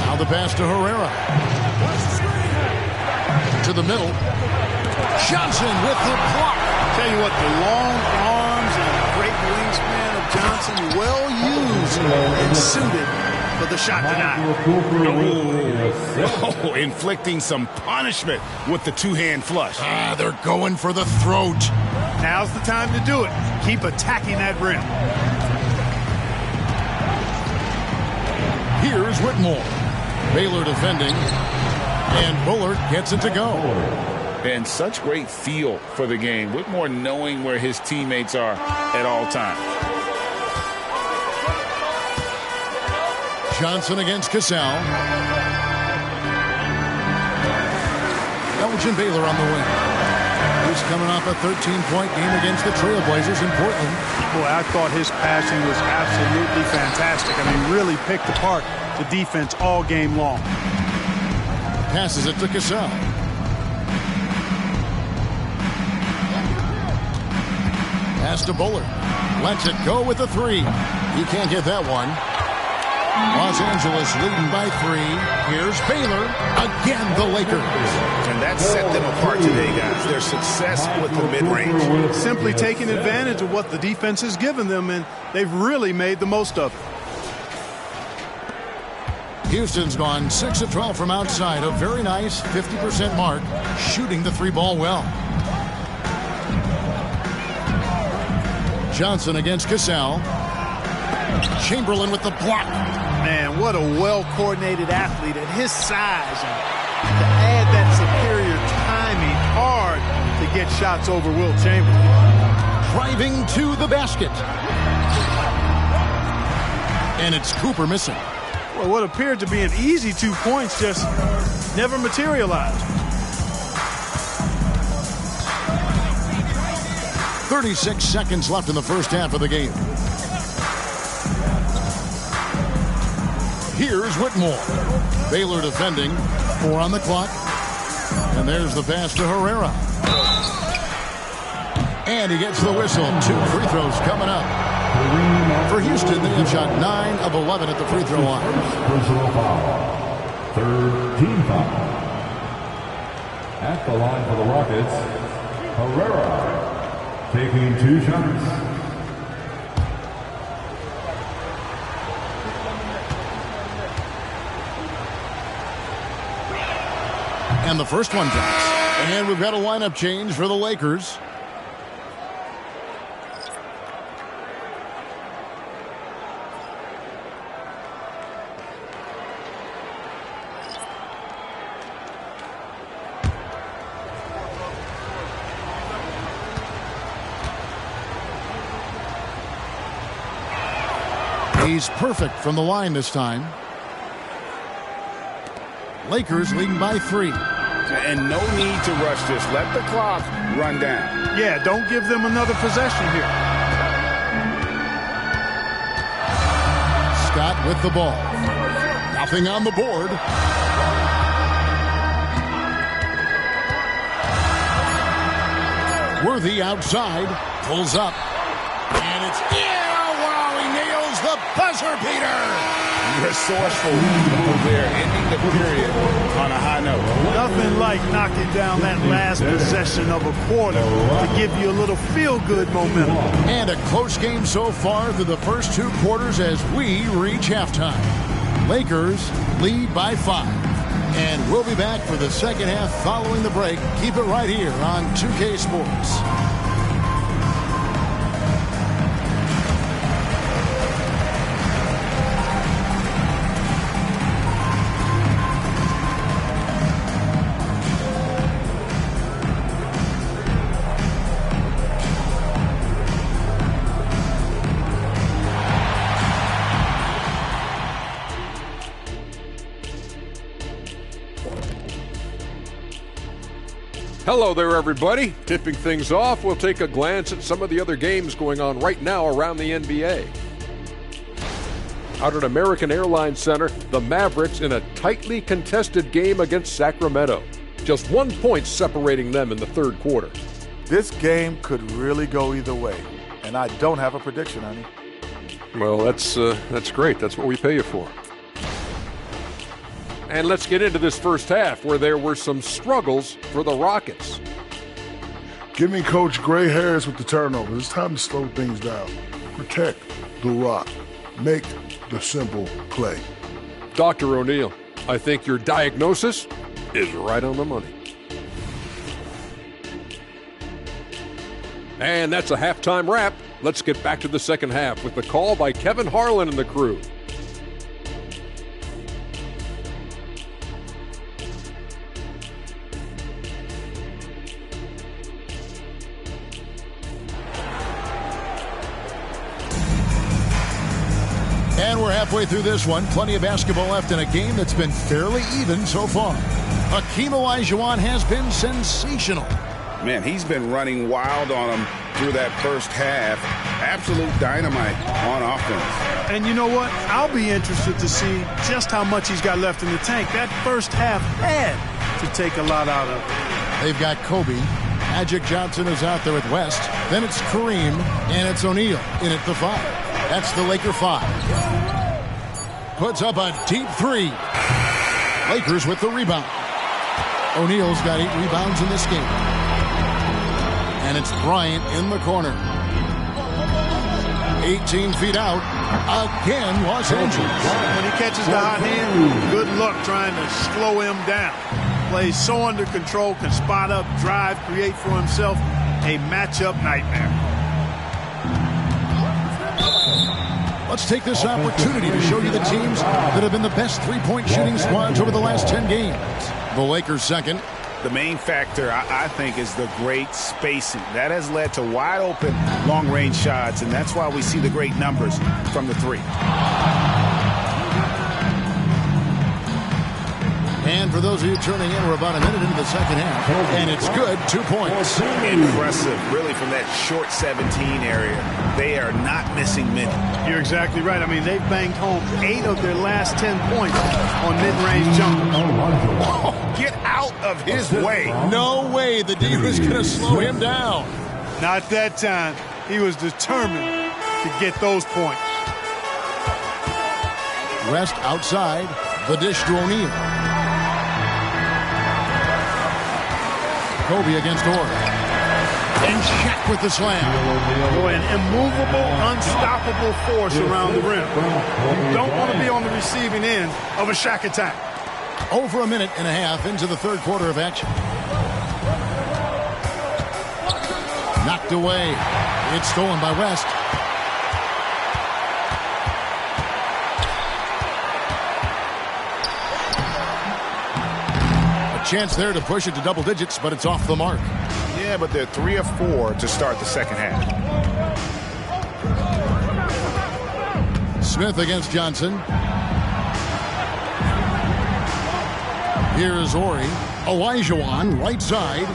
Now the pass to Herrera. To the middle. Johnson with the block. Tell you what, the long arms and great wingspan of Johnson, well used and suited for the shot tonight. Oh, inflicting some punishment with the two-hand flush. They're going for the throat. Now's the time to do it. Keep attacking that rim. Here's Whitmore. Baylor defending. And Bullard gets it to go. And such great feel for the game. Whitmore knowing where his teammates are at all times. Johnson against Cassell. Elgin Baylor on the wing. He's coming off a 13-point game against the Trailblazers in Portland. Boy, I thought his passing was absolutely fantastic. I mean, really picked apart the defense all game long. Passes it to Cassell. Pass to Bullard. Lets it go with the 3. He can't get that one. Los Angeles leading by 3. Here's Baylor. Again, the Lakers. And that set them apart today, guys. Their success with the mid-range. Simply taking advantage of what the defense has given them, and they've really made the most of it. Houston's gone 6 of 12 from outside. A very nice 50% mark, shooting the 3-ball well. Johnson against Cassell. Chamberlain with the block. Man, what a well-coordinated athlete at his size. And to add that superior timing, hard to get shots over Wilt Chamberlain. Driving to the basket. And it's Cooper missing. Well, what appeared to be an easy 2 points just never materialized. 36 seconds left in the first half of the game. Here's Whitmore. Baylor defending. 4 on the clock. And there's the pass to Herrera. And he gets the whistle. 2 free throws coming up. For Houston, they have shot 9 of 11 at the free throw line. Personal foul. Third team foul. At the line for the Rockets, Herrera taking 2 shots. And the first one drops. And we've got a lineup change for the Lakers. He's perfect from the line this time. Lakers leading by 3. And no need to rush this. Let the clock run down. Yeah, don't give them another possession here. Scott with the ball. Nothing on the board. Worthy outside. Pulls up. And it's in. Wow, he nails the buzzer beater. Resourceful move there, ending the period on a high note. Nothing like knocking down that last possession of a quarter to give you a little feel-good momentum. And a close game so far through the first 2 quarters as we reach halftime. Lakers lead by 5. And we'll be back for the second half following the break. Keep it right here on 2K Sports. Hello there, everybody. Tipping things off, we'll take a glance at some of the other games going on right now around the NBA. Out at American Airlines Center, the Mavericks in a tightly contested game against Sacramento. Just 1 point separating them in the third quarter. This game could really go either way, and I don't have a prediction, honey. Well, that's great. That's what we pay you for. And let's get into this first half where there were some struggles for the Rockets. Give me Coach Gray Harris with the turnovers. It's time to slow things down. Protect the rock. Make the simple play. Dr. O'Neill, I think your diagnosis is right on the money. And that's a halftime wrap. Let's get back to the second half with the call by Kevin Harlan and the crew. And we're halfway through this one. Plenty of basketball left in a game that's been fairly even so far. Hakeem Olajuwon has been sensational. Man, he's been running wild on him through that first half. Absolute dynamite on offense. And you know what? I'll be interested to see just how much he's got left in the tank. That first half had to take a lot out of it. They've got Kobe. Magic Johnson is out there with West. Then it's Kareem, and it's O'Neal in at the 5. That's the Laker 5. puts up a deep three. Lakers with the rebound. O'Neal's got 8 rebounds in this game. And it's Bryant in the corner. 18 feet out. Again, Los Angeles. When he catches the hot hand, good luck trying to slow him down. Plays so under control, can spot up, drive, create for himself a matchup nightmare. Let's take this opportunity to show you the teams that have been the best three-point shooting squads over the last 10 games. The Lakers second. The main factor, I think, is the great spacing. That has led to wide-open, long-range shots, and that's why we see the great numbers from the three. And for those of you tuning in, we're about a minute into the second half. And it's good, 2 points. Impressive, really, from that short 17 area. They are not missing many. You're exactly right. I mean, they've banged home 8 of their last 10 points on mid-range jumpers. Oh, get out of his way. No way the D was going to slow him down. Not that time. He was determined to get those points. Rest outside. The dish to O'Neal. Kobe against Orr. And Shaq with the slam. Boy, an immovable, unstoppable force around the rim. You don't want to be on the receiving end of a Shaq attack. Over a minute and a half into the third quarter of action. Knocked away. It's stolen by West. Chance there to push it to double digits, but it's off the mark. Yeah, but they're 3 of 4 to start the second half. Smith against Johnson. Here's Ori. Olajuwon, right side.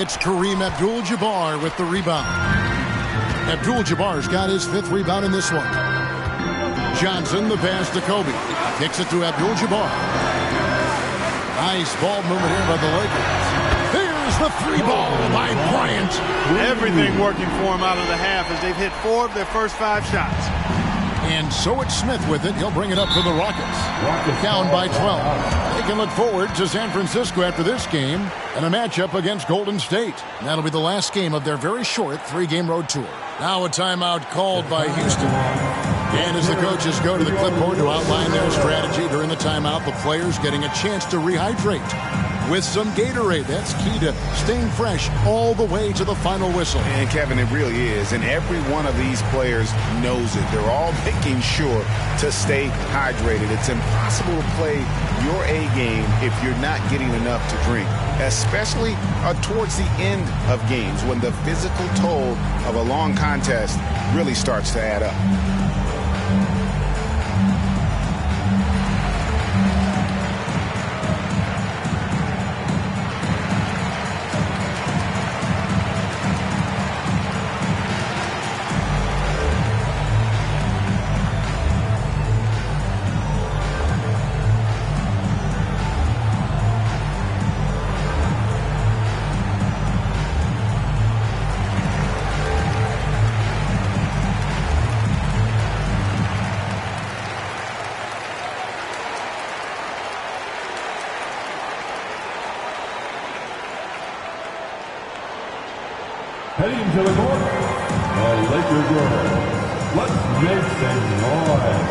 It's Kareem Abdul-Jabbar with the rebound. Abdul-Jabbar's got his 5th rebound in this one. Johnson, the pass to Kobe. Kicks it to Abdul-Jabbar. Nice ball movement here by the Lakers. Here's the 3-ball by Bryant. Everything working for him out of the half as they've hit 4 of their first 5 shots. And so it's Smith with it. He'll bring it up for the Rockets. Down by 12. They can look forward to San Francisco after this game and a matchup against Golden State. And that'll be the last game of their very short 3-game road tour. Now a timeout called by Houston. And as the coaches go to the clipboard to outline their strategy during the timeout, the players getting a chance to rehydrate with some Gatorade. That's key to staying fresh all the way to the final whistle. And Kevin, it really is. And every one of these players knows it. They're all making sure to stay hydrated. It's impossible to play your A game if you're not getting enough to drink, especially towards the end of games when the physical toll of a long contest really starts to add up. Heading to the court, the Lakers girls. Let's make some noise.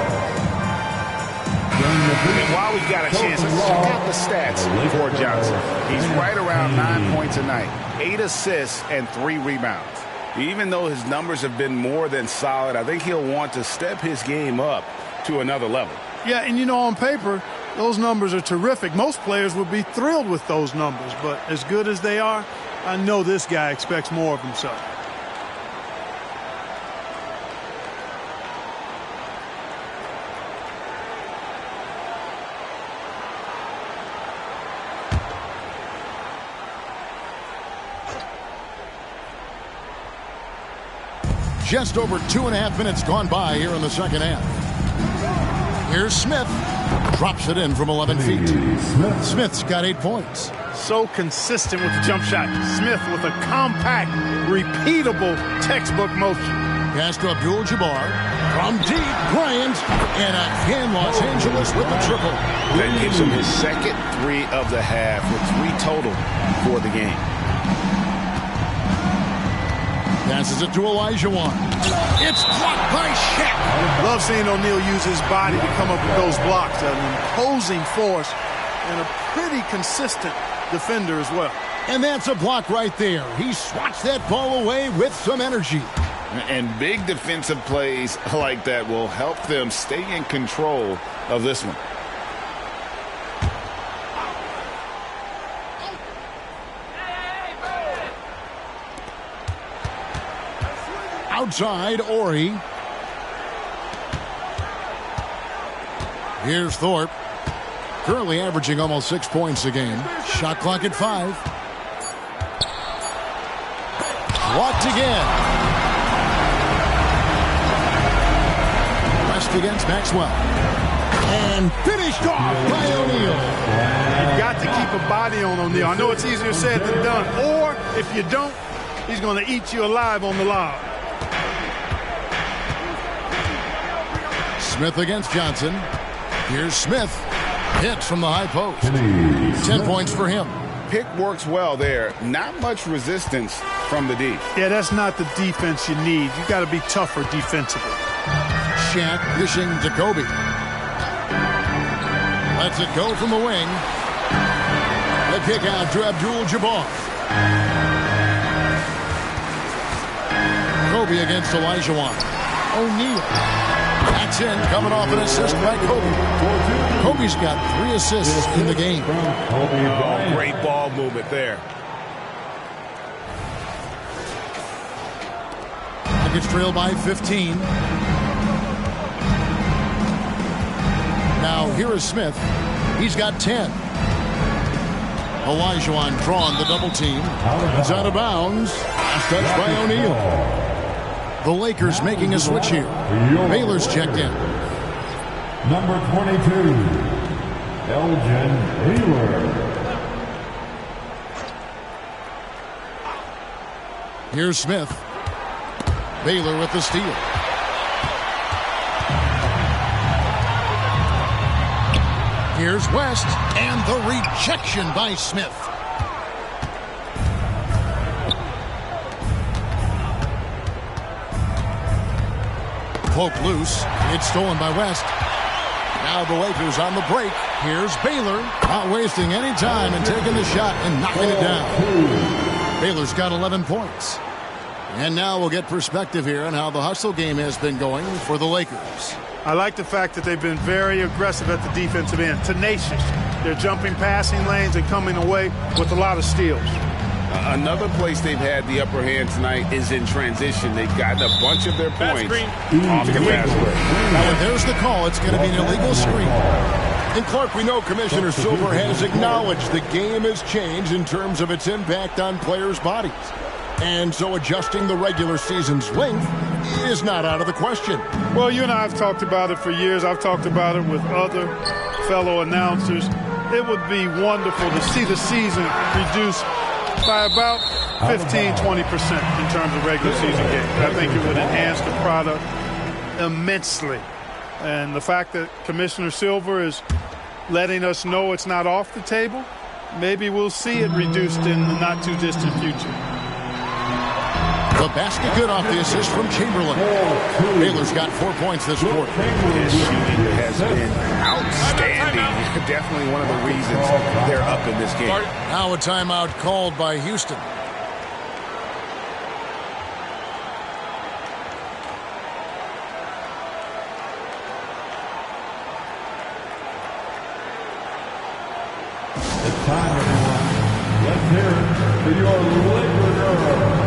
And while we've got a chance, let's check out the stats for Johnson. He's right around 9 points a night, 8 assists, and 3 rebounds. Even though his numbers have been more than solid, I think he'll want to step his game up to another level. Yeah, and you know, on paper, those numbers are terrific. Most players would be thrilled with those numbers, but as good as they are, I know this guy expects more of himself. Just over 2.5 minutes gone by here in the second half. Here's Smith. Drops it in from 11 feet. Smith's got 8 points. So consistent with the jump shot. Smith with a compact, repeatable textbook motion. Pass to Abdul-Jabbar. From deep, Bryant. And again, Los Angeles with the triple. That gives him his second 3 of the half with 3 total for the game. Passes it to Olajuwon. It's blocked by Shaq. Love seeing O'Neal use his body to come up with those blocks. An imposing force and a pretty consistent defender as well. And that's a block right there. He swats that ball away with some energy. And big defensive plays like that will help them stay in control of this one. Outside, Ori. Here's Thorpe. Currently averaging almost 6 points a game. Shot clock at 5. Blocked again. West against Maxwell. And finished off by O'Neal. You've got to keep a body on O'Neal. I know it's easier said than done. Or, if you don't, he's going to eat you alive on the lob. Smith against Johnson. Here's Smith. Hits from the high post. 10 points for him. Pick works well there. Not much resistance from the D. Yeah, that's not the defense you need. You got to be tougher defensively. Shaq dishing to Kobe. Lets it go from the wing. The kick out to Abdul-Jabbar. Kobe against Olajuwon. O'Neal. That's in, coming off an assist by Kobe. Kobe's got 3 assists in the game. Oh, great ball movement there. Nuggets trail by 15. Now here is Smith. He's got 10. Olajuwon drawn the double team. It's out of bounds. Last touch by O'Neal. The Lakers making a switch here. Baylor's checked in. Number 22, Elgin Baylor. Here's Smith. Baylor with the steal. Here's West, and the rejection by Smith. Poke loose. It's stolen by West. Now the Lakers on the break. Here's Baylor. Not wasting any time and taking the shot and knocking it down. Baylor's got 11 points. And now we'll get perspective here on how the hustle game has been going for the Lakers. I like the fact that they've been very aggressive at the defensive end. Tenacious. They're jumping passing lanes and coming away with a lot of steals. Another place they've had the upper hand tonight is in transition. They've gotten a bunch of their points off the pass play. Now, there's the call. It's going to be an illegal screen. And Clark, we know Commissioner Silver has acknowledged the game has changed in terms of its impact on players' bodies. And so adjusting the regular season's length is not out of the question. Well, you and I have talked about it for years. I've talked about it with other fellow announcers. It would be wonderful to see the season reduced by about 15-20% in terms of regular season games. I think it would enhance the product immensely. And the fact that Commissioner Silver is letting us know it's not off the table, maybe we'll see it reduced in the not-too-distant future. The basket good off the assist from Chamberlain. Baylor's got 4 points this quarter. His shooting has been outstanding. Definitely one of the reasons they're up in this game. Now a timeout called by Houston. It's time, everyone. Let's hear it for your Laker girl.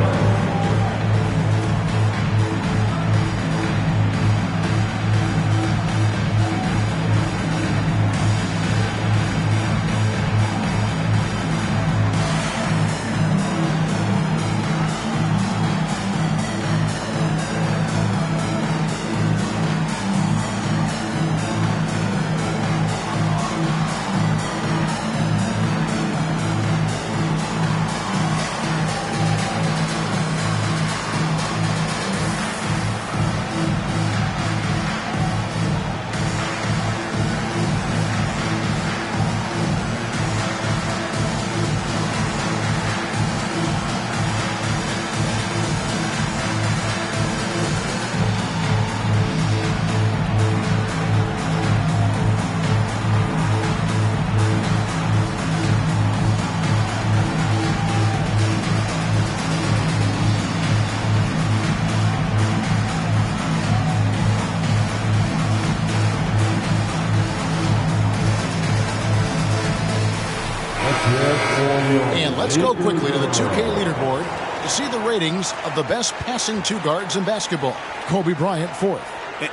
And let's go quickly to the 2K leaderboard to see the ratings of the best passing two guards in basketball. Kobe Bryant, 4th.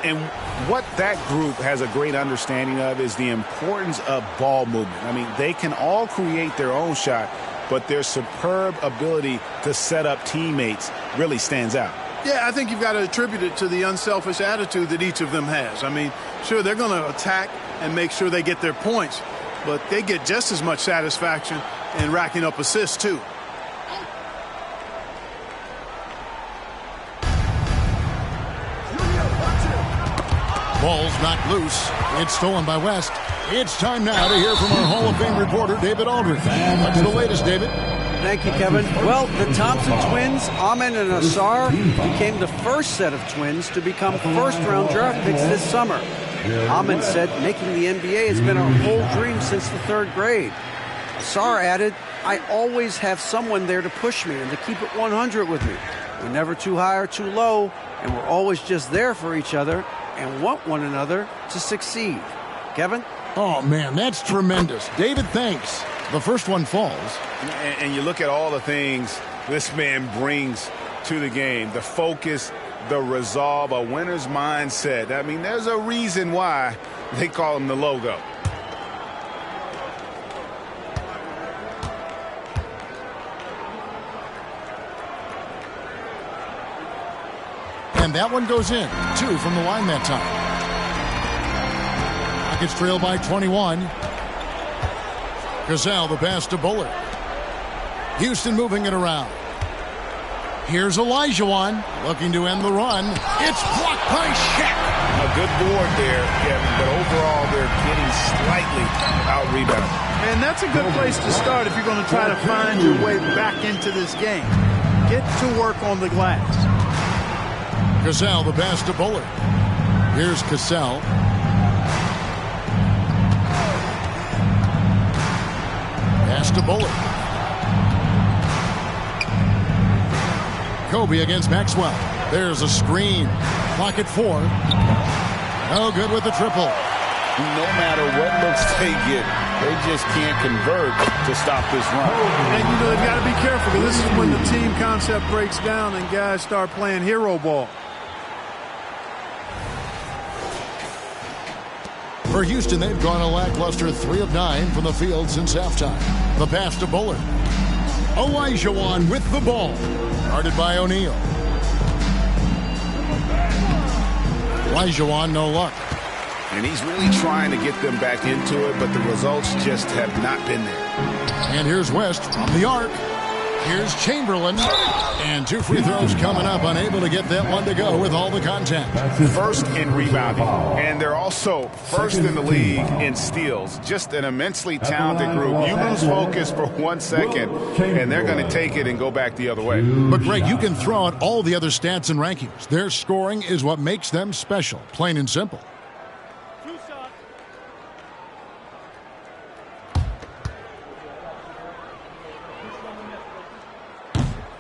And what that group has a great understanding of is the importance of ball movement. I mean, they can all create their own shot, but their superb ability to set up teammates really stands out. Yeah, I think you've got to attribute it to the unselfish attitude that each of them has. I mean, sure, they're going to attack and make sure they get their points, but they get just as much satisfaction in racking up assists, too. Ball's knocked loose. It's stolen by West. It's time now to hear from our Hall of Fame reporter, David Aldridge. What's the latest, David? Thank you, Kevin. Well, the Thompson twins, Amen and Ausar, became the first set of twins to become first-round draft picks this summer. Amen said making the NBA has been a whole dream since the 3rd grade. Ausar added, I always have someone there to push me and to keep it 100 with me. We're never too high or too low, and we're always just there for each other and want one another to succeed. Kevin? Oh, man, that's tremendous. David, thanks. The first one falls. And you look at all the things this man brings to the game. The focus, the resolve, a winner's mindset. I mean, there's a reason why they call him the logo. And that one goes in. 2 from the line that time. Rockets trail by 21. Cassell, the pass to Bullard. Houston moving it around. Here's Olajuwon looking to end the run. It's blocked by Shaq. A good board there, Kevin, but overall they're getting slightly out-rebounded. And that's a good place to start if you're going to try to find your way back into this game. Get to work on the glass. Cassell, the pass to Bullard. Here's Cassell. Pass to Bullard. Kobe against Maxwell. There's a screen. Clock at 4. No good with the triple. No matter what looks they get, they just can't convert to stop this run. And, you know, they've got to be careful because this is when the team concept breaks down and guys start playing hero ball. For Houston, they've gone a lackluster 3 of 9 from the field since halftime. The pass to Bullard. Olajuwon with the ball. Guarded by O'Neal. Olajuwon, no luck. And he's really trying to get them back into it, but the results just have not been there. And here's West from the arc. Here's Chamberlain. And 2 free throws coming up, unable to get that one to go with all the contact. First in rebounding, and they're also first in the league in steals. Just an immensely talented group. You lose focus for 1 second, and they're going to take it and go back the other way. But, Greg, you can throw out all the other stats and rankings. Their scoring is what makes them special, plain and simple.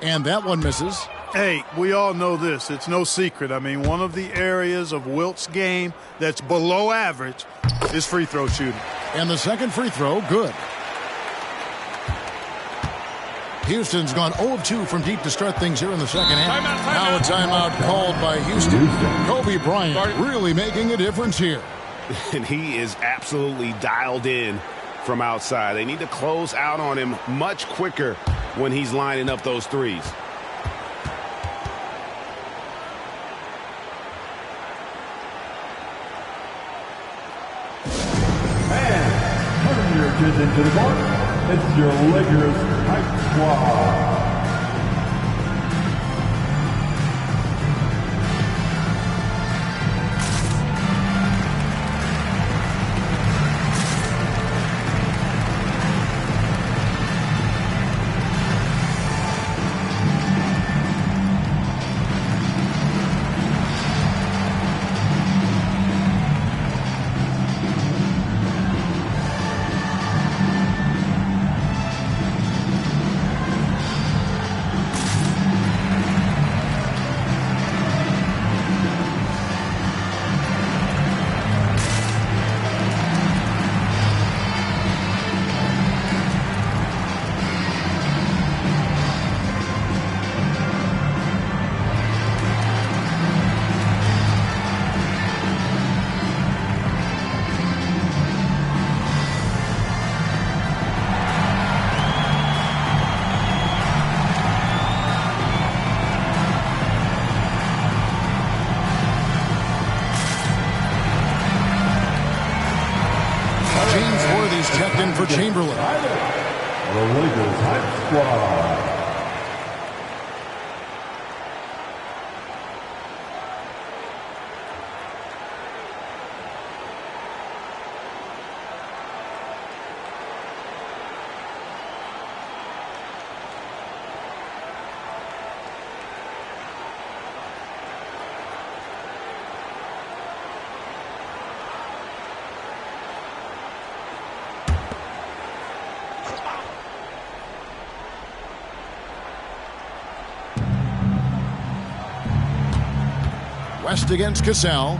And that one misses. Hey, we all know this. It's no secret. I mean, one of the areas of Wilt's game that's below average is free throw shooting. And the second free throw, good. Houston's gone 0 of 2 from deep to start things here in the second half. Now a timeout called by Houston. Kobe Bryant really making a difference here. And he is absolutely dialed in from outside. They need to close out on him much quicker when he's lining up those threes. And turn your attention to the court. It's your Lakers Hype Squad. he's checked in for Chamberlain. The Lakers Hype Squad. West against Cassell.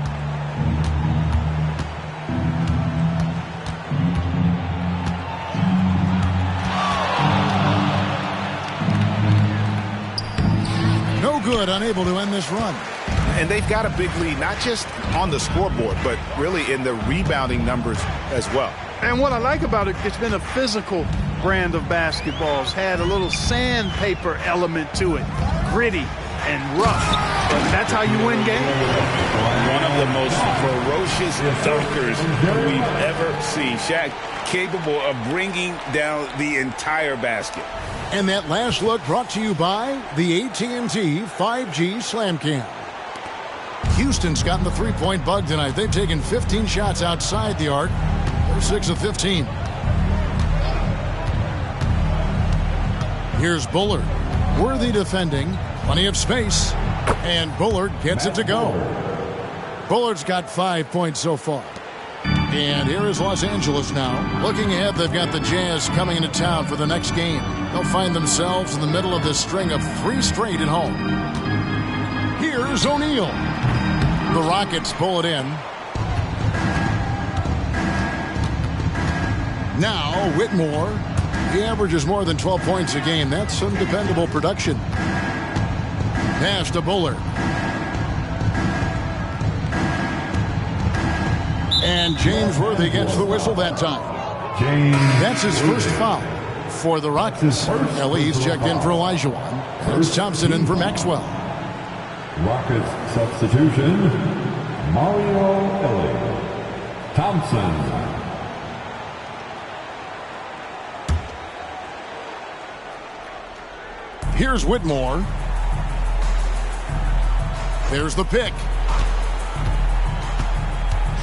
No good, unable to end this run. And they've got a big lead, not just on the scoreboard, but really in the rebounding numbers as well. And what I like about it, it's been a physical brand of basketball. It's had a little sandpaper element to it, gritty and rough. But that's how you win games. One of the most ferocious dunkers we've ever seen. Shaq capable of bringing down the entire basket. And that last look brought to you by the AT&T 5G Slam Cam. Houston's gotten the three-point bug tonight. They've taken 15 shots outside the arc. They're 6 of 15. Here's Bullard. Worthy defending. Plenty of space. And Bullard gets it to go. Bullard's got 5 points so far. And here is Los Angeles now. Looking ahead, they've got the Jazz coming into town for the next game. They'll find themselves in the middle of this string of 3 straight at home. Here's O'Neal. The Rockets pull it in. Now Whitmore. He averages more than 12 points a game. That's some dependable production. Pass to Bullard. And James Worthy gets the whistle that time. That's his first foul for the Rockets. He's checked in for Olajuwon. It's Thompson in for Maxwell. Rockets substitution, Mario Elie. Thompson. Here's Whitmore. There's the pick.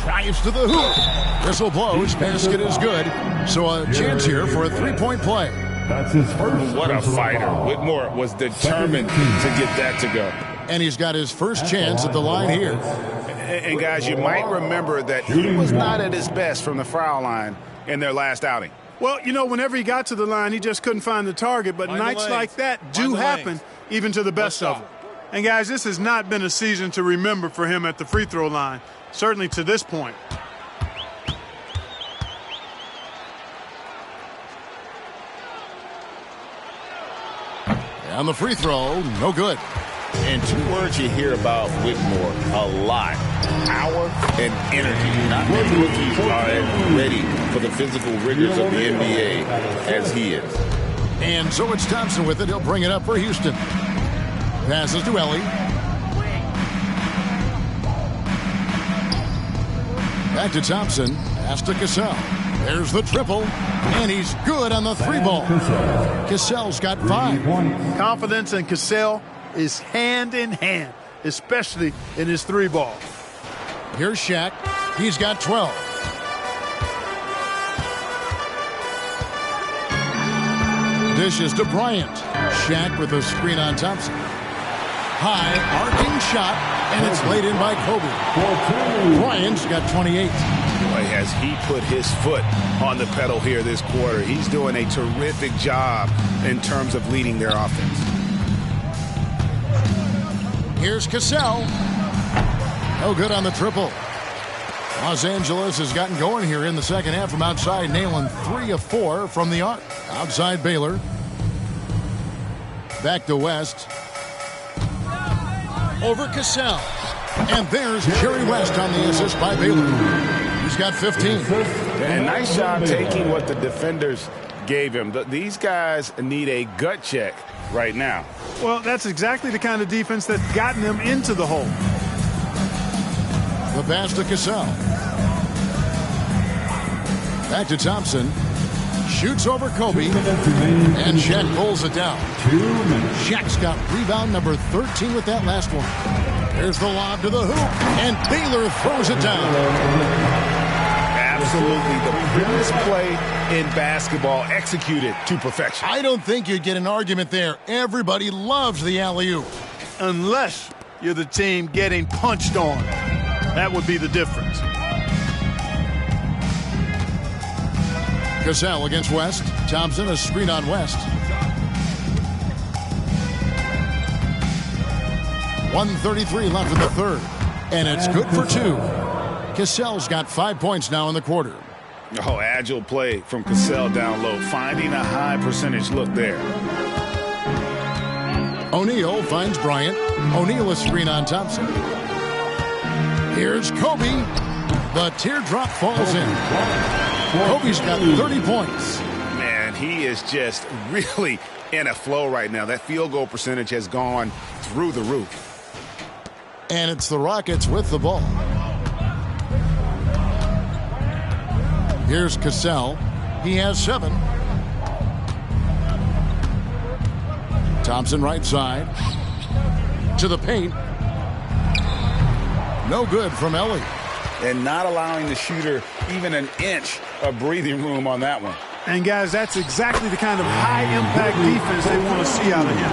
Drives to the hoop. Whistle blows. Basket is good. So a chance here for a three-point play. That's his first. What a fighter. Whitmore was determined to get that to go. And he's got his first chance at the line here. And guys, you might remember that he was not at his best from the foul line in their last outing. Well, you know, whenever he got to the line, he just couldn't find the target. But nights like that do happen even to the best of them. And, guys, this has not been a season to remember for him at the free throw line, certainly to this point. On the free throw, no good. And 2 words you hear about Whitmore a lot: power and energy. Not many rookies are as ready for the physical rigors of the NBA as he is. And so it's Thompson with it. He'll bring it up for Houston. Passes to Elie. Back to Thompson. Pass to Cassell. There's the triple. And he's good on the 3-ball. Cassell's got 5. Confidence in Cassell is hand in hand, especially in his 3-ball. Here's Shaq. He's got 12. Dishes to Bryant. Shaq with a screen on Thompson. High arcing shot, and it's laid in by Kobe. Bryant's got 28. Boy, has he put his foot on the pedal here this quarter. He's doing a terrific job in terms of leading their offense. Here's Cassell. No good on the triple. Los Angeles has gotten going here in the second half from outside, nailing 3 of 4 from the arc. Outside Baylor. Back to West. Over Cassell. And there's Jerry West on the assist by Baylor. He's got 15. And nice job taking what the defenders gave him. These guys need a gut check right now. Well, that's exactly the kind of defense that's gotten them into the hole. The pass to Cassell. Back to Thompson. Shoots over Kobe. And Shaq pulls it down. 2 minutes. Shaq's got rebound number 13 with that last one. There's the lob to the hoop. And Baylor throws it down. Absolutely the best play in basketball, executed to perfection. I don't think you'd get an argument there. Everybody loves the alley-oop. Unless you're the team getting punched on. That would be the difference. Cassell against West. Thompson, a screen on West. 1:33 left in the third. And it's good for 2. Cassell's got 5 points now in the quarter. Oh, agile play from Cassell down low. Finding a high percentage look there. O'Neal finds Bryant. O'Neal a screen on Thompson. Here's Kobe. The teardrop falls in. Kobe's got 30 points. Man, he is just really in a flow right now. That field goal percentage has gone through the roof. And it's the Rockets with the ball. Here's Cassell. He has 7. Thompson right side. To the paint. No good from Ellie. And not allowing the shooter even an inch of breathing room on that one. And, guys, that's exactly the kind of high-impact defense they want to see out of him.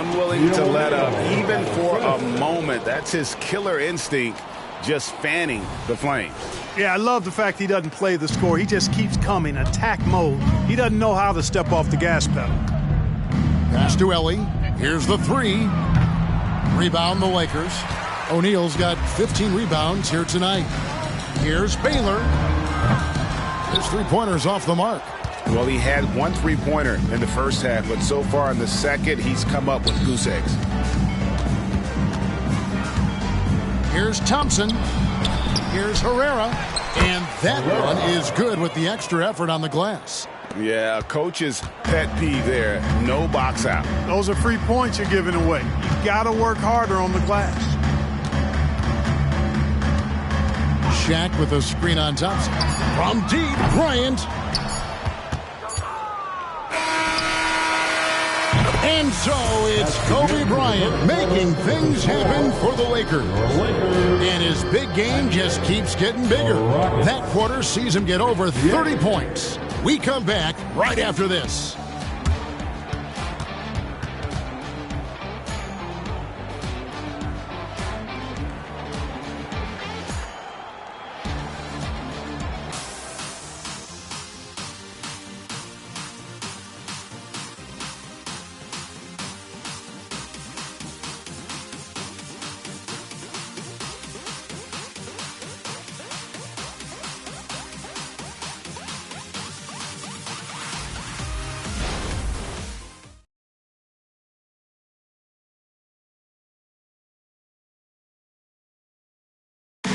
Unwilling to let up even for a moment. That's his killer instinct, just fanning the flames. Yeah, I love the fact he doesn't play the score. He just keeps coming, attack mode. He doesn't know how to step off the gas pedal. Pass to Ellie. Here's the 3. Rebound the Lakers. O'Neal's got 15 rebounds here tonight. Here's Baylor. His 3-pointer's off the mark. Well, he had 1 3-pointer in the first half, but so far in the second, he's come up with goose eggs. Here's Thompson. Here's Herrera. And that one is good with the extra effort on the glass. Yeah, coach's pet peeve there. No box out. Those are free points you're giving away. You got to work harder on the glass. Shaq with a screen on Thompson. From deep, Bryant. And so it's Kobe Bryant making things happen for the Lakers. And his big game just keeps getting bigger. That quarter sees him get over 30 points. We come back right after this.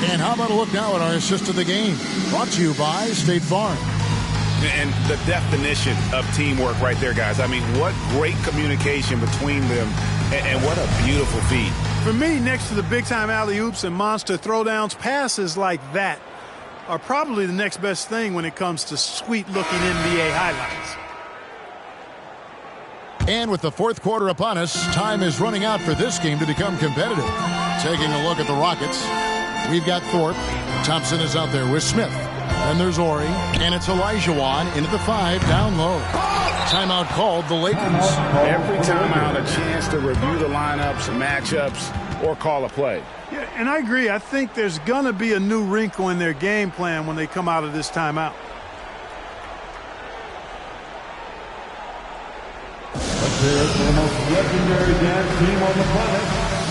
And how about a look now at our assist of the game? Brought to you by State Farm. And the definition of teamwork right there, guys. I mean, what great communication between them, and what a beautiful feat. For me, next to the big-time alley-oops and monster throwdowns, passes like that are probably the next best thing when it comes to sweet-looking NBA highlights. And with the fourth quarter upon us, time is running out for this game to become competitive. Taking a look at the Rockets, we've got Thorpe. Thompson is out there with Smith. Then there's Ori, and it's Olajuwon into the 5 down low. Timeout called the Lakers. Every timeout, a chance to review the lineups, matchups, or call a play. Yeah, and I agree. I think there's going to be a new wrinkle in their game plan when they come out of this timeout. Let's hear it for the most legendary dance team on the planet,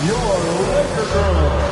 your Laker Girls.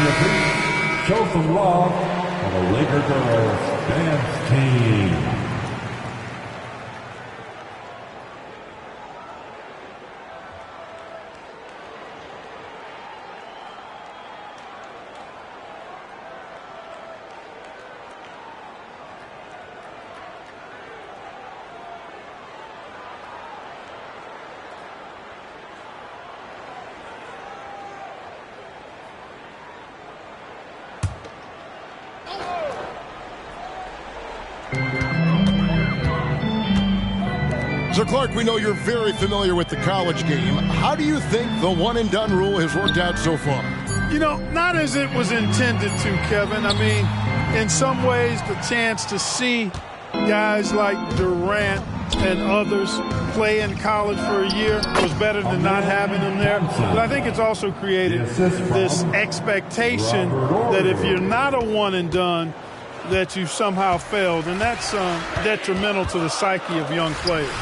defeat, show some love for the Laker girls dance team. So, Clark, we know you're very familiar with the college game. How do you think the one-and-done rule has worked out so far? You know, not as it was intended to, Kevin. I mean, in some ways, the chance to see guys like Durant and others play in college for a year was better than not having them there. But I think it's also created this expectation that if you're not a one-and-done, that you've somehow failed, and that's detrimental to the psyche of young players.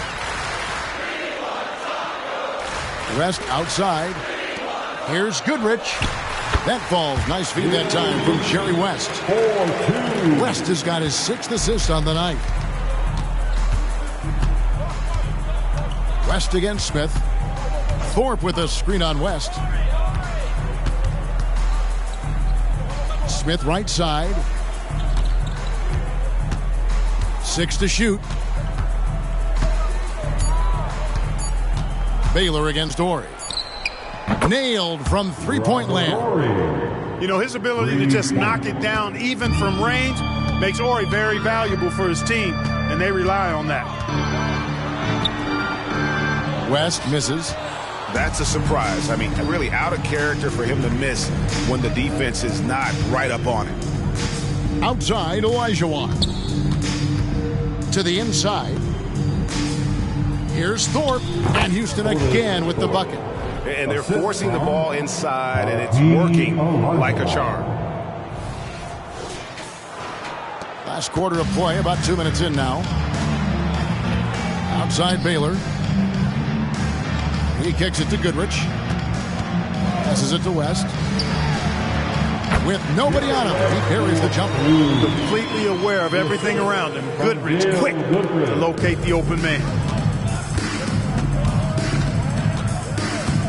West outside. Here's Goodrich. That falls. Nice feed that time from Jerry West. 4-2. West has got his 6th assist on the night. West against Smith. Thorpe with a screen on West. Smith right side. 6 to shoot. Baylor against Ori. Nailed from three-point land. You know, his ability to just knock it down even from range makes Ori very valuable for his team, and they rely on that. West misses. That's a surprise. I mean, really out of character for him to miss when the defense is not right up on it. Outside, Olajuwon. To the inside. Here's Thorpe, and Houston again with the bucket. And they're forcing the ball inside, and it's working like a charm. Last quarter of play, about 2 minutes in now. Outside Baylor. He kicks it to Goodrich. Passes it to West. With nobody on him, he carries the jumper. Completely aware of everything around him. Goodrich quick to locate the open man.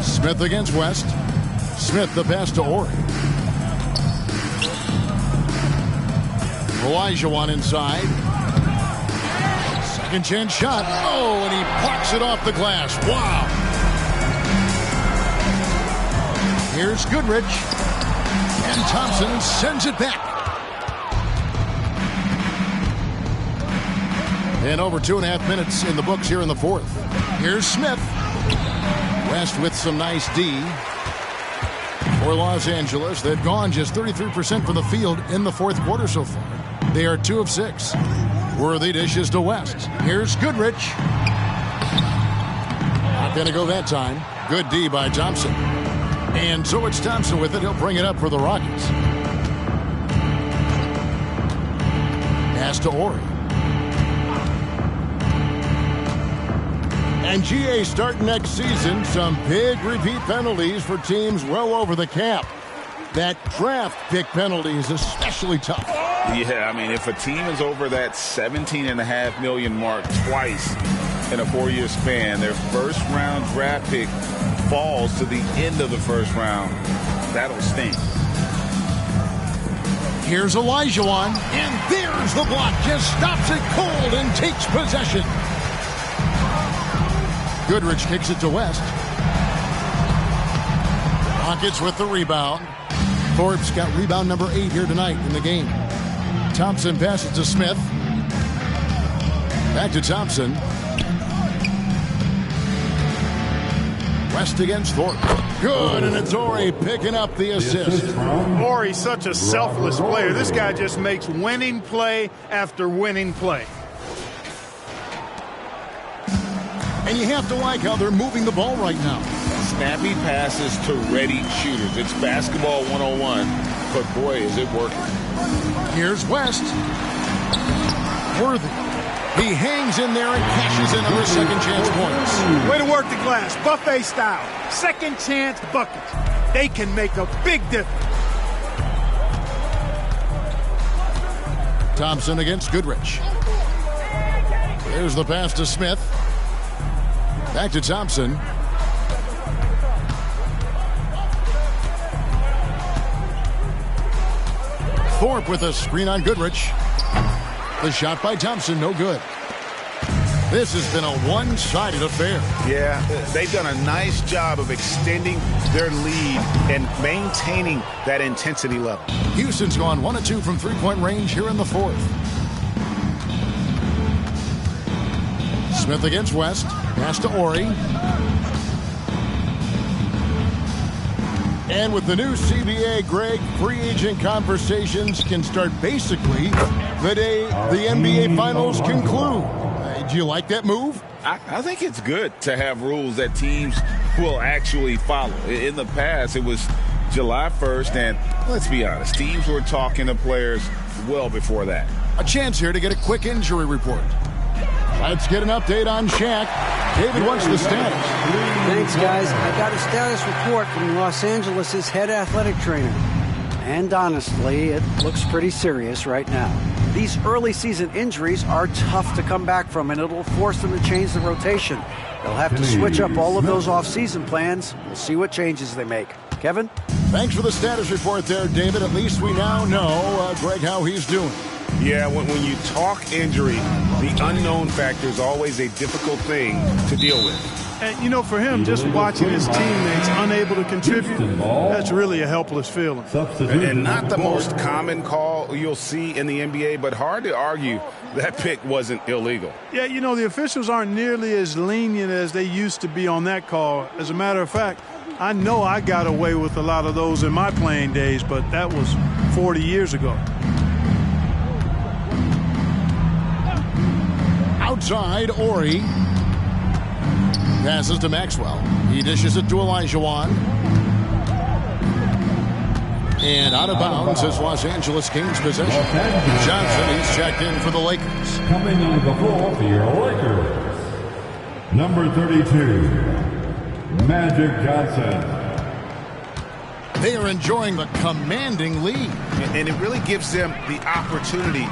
Smith against West. Smith the pass to Ori. Olajuwon inside. Second chance shot. Oh, and he plucks it off the glass. Wow. Here's Goodrich. And Thompson sends it back. And over 2.5 minutes in the books here in the fourth. Here's Smith. West with some nice D for Los Angeles. They've gone just 33% from the field in the fourth quarter so far. They are 2 of 6. Worthy dishes to West. Here's Goodrich. Not going to go that time. Good D by Thompson. And so it's Thompson with it. He'll bring it up for the Rockets. Pass to Ori. And GA starting next season, some big repeat penalties for teams well over the cap. That draft pick penalty is especially tough. Yeah, I mean, if a team is over that $17.5 million mark twice in a 4-year span, their first-round draft pick falls to the end of the first round. That'll stink. Here's Olajuwon, and there's the block. Just stops it cold and takes possession. Goodrich kicks it to West. Rockets with the rebound. Thorpe's got rebound number 8 here tonight in the game. Thompson passes to Smith. Back to Thompson. West against Thorpe. Good, and it's Ori picking up the assist. Ori's such a selfless player. This guy just makes winning play after winning play. And you have to like how they're moving the ball right now. Snappy passes to ready shooters. It's basketball 101, but boy, is it working. Here's West. Worthy. He hangs in there and cashes in on the second chance points. Way to work the glass. Buffet style. Second chance buckets. They can make a big difference. Thompson against Goodrich. There's the pass to Smith. Back to Thompson. Thorpe with a screen on Goodrich. The shot by Thompson, no good. This has been a one-sided affair. Yeah, they've done a nice job of extending their lead and maintaining that intensity level. Houston's gone 1 of 2 from three-point range here in the fourth. Smith against West. Pass to Ori. And with the new CBA, Greg, free agent conversations can start basically the day the NBA Finals conclude. Do you like that move? I think it's good to have rules that teams will actually follow. In the past, it was July 1st, and let's be honest, teams were talking to players well before that. A chance here to get a quick injury report. Let's get an update on Shaq. David, what's the status? Thanks, guys. I got a status report from Los Angeles' head athletic trainer. And honestly, it looks pretty serious right now. These early season injuries are tough to come back from, and it'll force them to change the rotation. They'll have to switch up all of those off-season plans. We'll see what changes they make. Kevin? Thanks for the status report there, David. At least we now know, Greg, how he's doing. Yeah, when you talk injury, the unknown factor is always a difficult thing to deal with. And, you know, for him, just watching his teammates unable to contribute, that's really a helpless feeling. And not the most common call you'll see in the NBA, but hard to argue that pick wasn't illegal. Yeah, you know, the officials aren't nearly as lenient as they used to be on that call. As a matter of fact, I know I got away with a lot of those in my playing days, but that was 40 years ago. Outside, Ori. Passes to Maxwell. He dishes it to Olajuwon. And out of bounds is Los Angeles Kings possession. Johnson, he's checked in for the Lakers. Coming on the floor for your Lakers, number 32, Magic Johnson. They are enjoying the commanding lead. And it really gives them the opportunity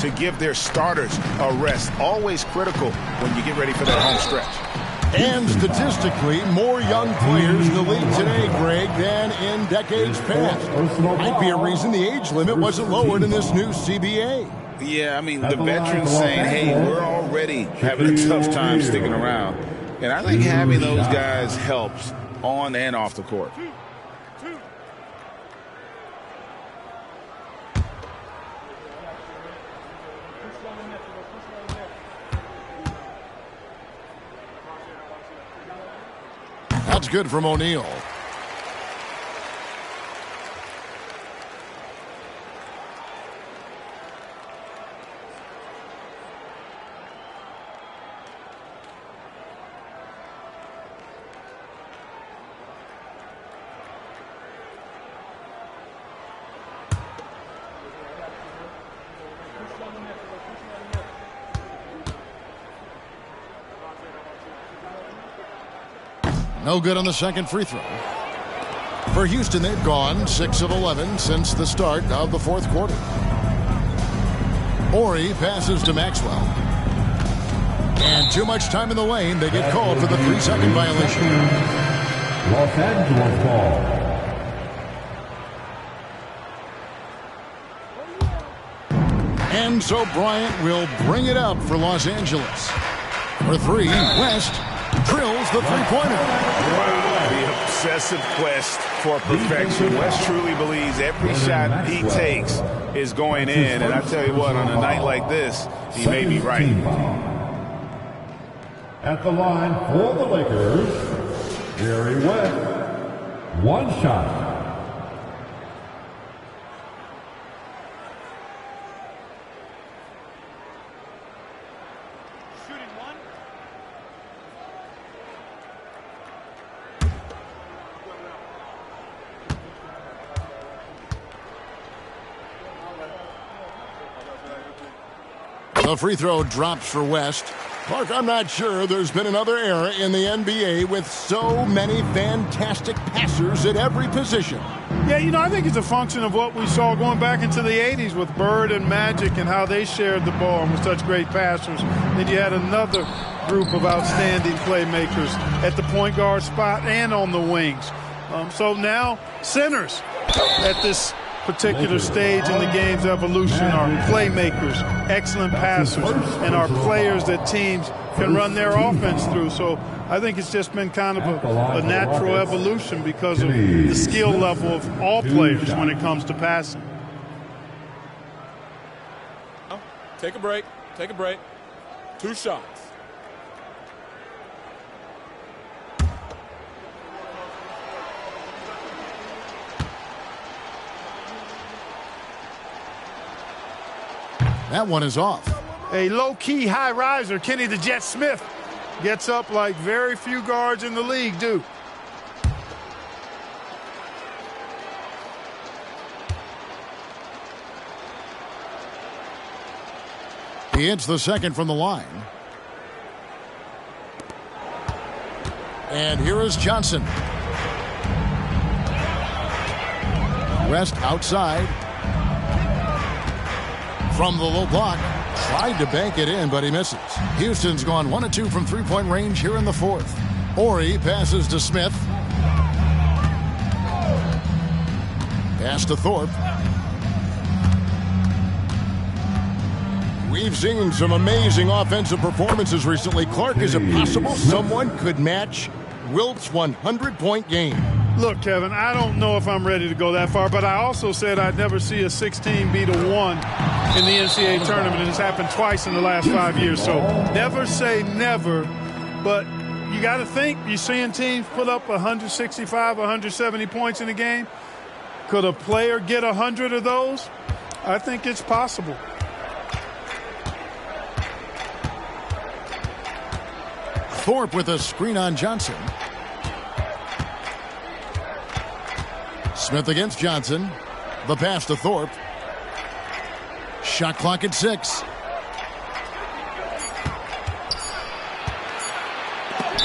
to give their starters a rest. Always critical when you get ready for that home stretch. And statistically, more young players in the league today, Greg, than in decades past. Might be a reason the age limit wasn't lowered in this new CBA. Yeah, I mean, the veterans saying, hey, we're already having a tough time sticking around. And I think having those guys helps on and off the court. That's good from O'Neal. No good on the second free throw. For Houston, they've gone 6 of 11 since the start of the fourth quarter. Ori passes to Maxwell. And too much time in the lane. They get called for the 3-second violation. Los Angeles ball. And so Bryant will bring it up for Los Angeles. For 3, West drills the three-pointer. Wow, the obsessive quest for perfection. West truly believes every shot he takes is going in. And I tell you what, on a night like this, he may be right. At the line for the Lakers, Jerry West. One shot. The free throw drops for West. Clark, I'm not sure there's been another era in the NBA with so many fantastic passers at every position. Yeah, I think it's a function of what we saw going back into the 80s with Bird and Magic and how they shared the ball and were such great passers. Then you had another group of outstanding playmakers at the point guard spot and on the wings. So now centers at this particular stage in the game's evolution are playmakers, excellent passers, and are players that teams can run their offense through. So I think it's just been kind of a natural evolution because of the skill level of all players when it comes to passing. Take a break. Take a break. 2 shots. That one is off. A low-key high riser, Kenny the Jet Smith, gets up like very few guards in the league do. He hits the second from the line. And here is Johnson. West outside. From the low block. Tried to bank it in, but he misses. Houston's gone 1 of 2 from three-point range here in the fourth. Horry passes to Smith. Pass to Thorpe. We've seen some amazing offensive performances recently. Clark, is it possible someone could match Wilt's 100-point game? Look, Kevin, I don't know if I'm ready to go that far, but I also said I'd never see a 16 beat a 1 in the NCAA tournament, and it's happened twice in the last 5 years. So never say never, but you got to think, you're seeing teams put up 165, 170 points in a game. Could a player get 100 of those? I think it's possible. Thorpe with a screen on Johnson. Smith against Johnson. The pass to Thorpe. Shot clock at 6.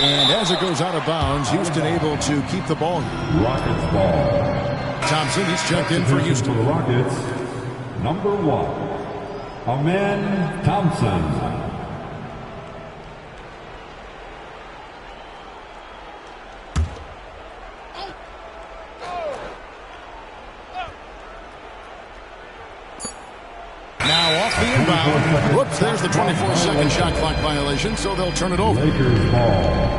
And as it goes out of bounds, Houston able to keep the ball. Rockets ball. Thompson, he's checked in for Houston. For the Rockets, number 1, Amen Thompson. Now off the inbound. Whoops, there's the 24-second shot clock violation, so they'll turn it over. Lakers ball.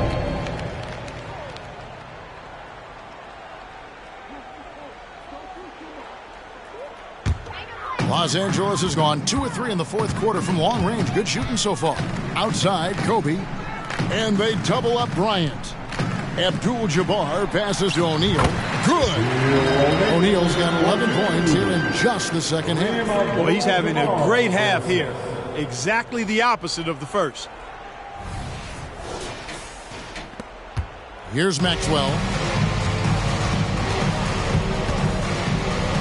Los Angeles has gone 2 of 3 in the fourth quarter from long range. Good shooting so far. Outside, Kobe. And they double up Bryant. Abdul-Jabbar passes to O'Neal. Good. O'Neal's got 11 points here in just the second half. Well, he's having a great half here. Exactly the opposite of the first. Here's Maxwell.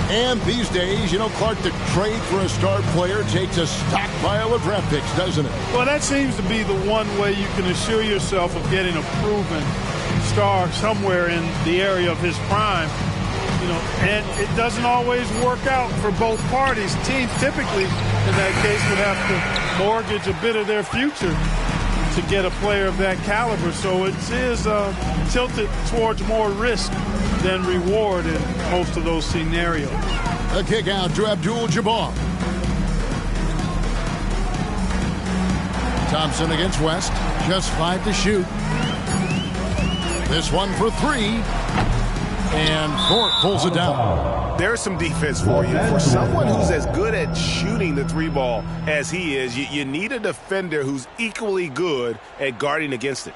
And these days, Clark, the trade for a star player takes a stockpile of draft picks, doesn't it? Well, that seems to be the one way you can assure yourself of getting a proven star somewhere in the area of his prime. And it doesn't always work out for both parties. Teams typically, in that case, would have to mortgage a bit of their future to get a player of that caliber. So it is tilted towards more risk than reward in most of those scenarios. A kick out to Abdul-Jabbar. Thompson against West. Just 5 to shoot. This one for 3. And Thorpe pulls it down. There's some defense for you. For someone who's as good at shooting the 3-ball as he is, you need a defender who's equally good at guarding against it.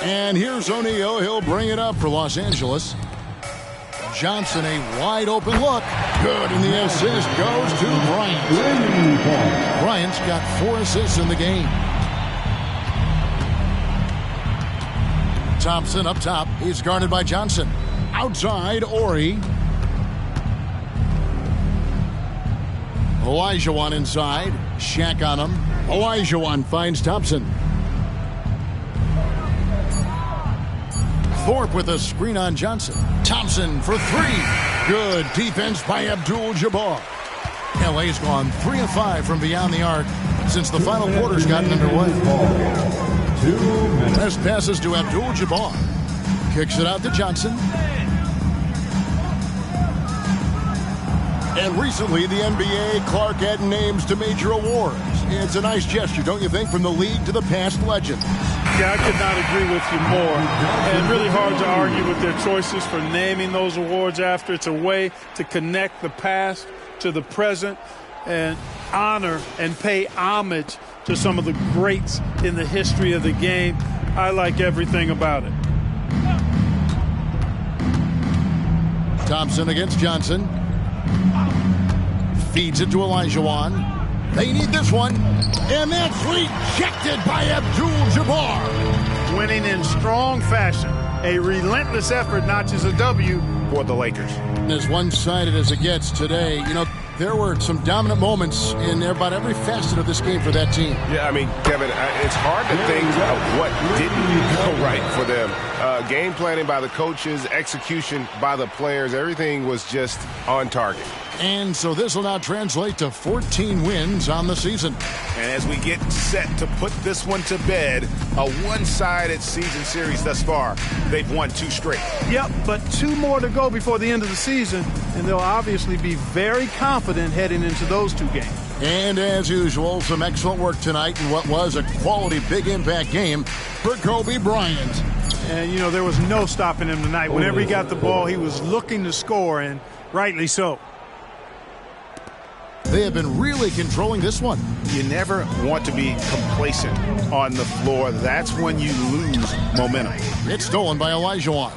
And here's O'Neal. He'll bring it up for Los Angeles. Johnson, a wide open look. Good, and the assist goes to Bryant. Bryant's got 4 assists in the game. Thompson up top. He's guarded by Johnson. Outside, Horry. Olajuwon inside. Shaq on him. Olajuwon finds Thompson. Thorpe with a screen on Johnson. Thompson for three. Good defense by Abdul-Jabbar. LA's gone 3 of 5 from beyond the arc since the final quarter's gotten underway. 2 minutes. Best passes to Abdul-Jabbar. Kicks it out to Johnson. And recently, the NBA, Clark had names to major awards. It's a nice gesture, don't you think, from the league to the past legend? Yeah, I could not agree with you more. And really hard to argue with their choices for naming those awards after. It's a way to connect the past to the present and honor and pay homage to some of the greats in the history of the game. I like everything about it. Thompson against Johnson. Feeds it to Olajuwon. They need this one. And that's rejected by Abdul-Jabbar. Winning in strong fashion. A relentless effort notches a W for the Lakers. As one-sided as it gets today, you know, there were some dominant moments in about every facet of this game for that team. Yeah, I mean, Kevin, it's hard to think of what didn't go right for them. Game planning by the coaches, execution by the players, everything was just on target. And so this will now translate to 14 wins on the season. And as we get set to put this one to bed, a one-sided season series thus far. They've won 2 straight. Yep, but 2 more to go before the end of the season, and they'll obviously be very confident heading into those 2 games. And as usual, some excellent work tonight in what was a quality big impact game for Kobe Bryant. And, you know, there was no stopping him tonight. Whenever he got the ball, he was looking to score, and rightly so. They have been really controlling this one. You never want to be complacent on the floor. That's when you lose momentum. It's stolen by Olajuwon.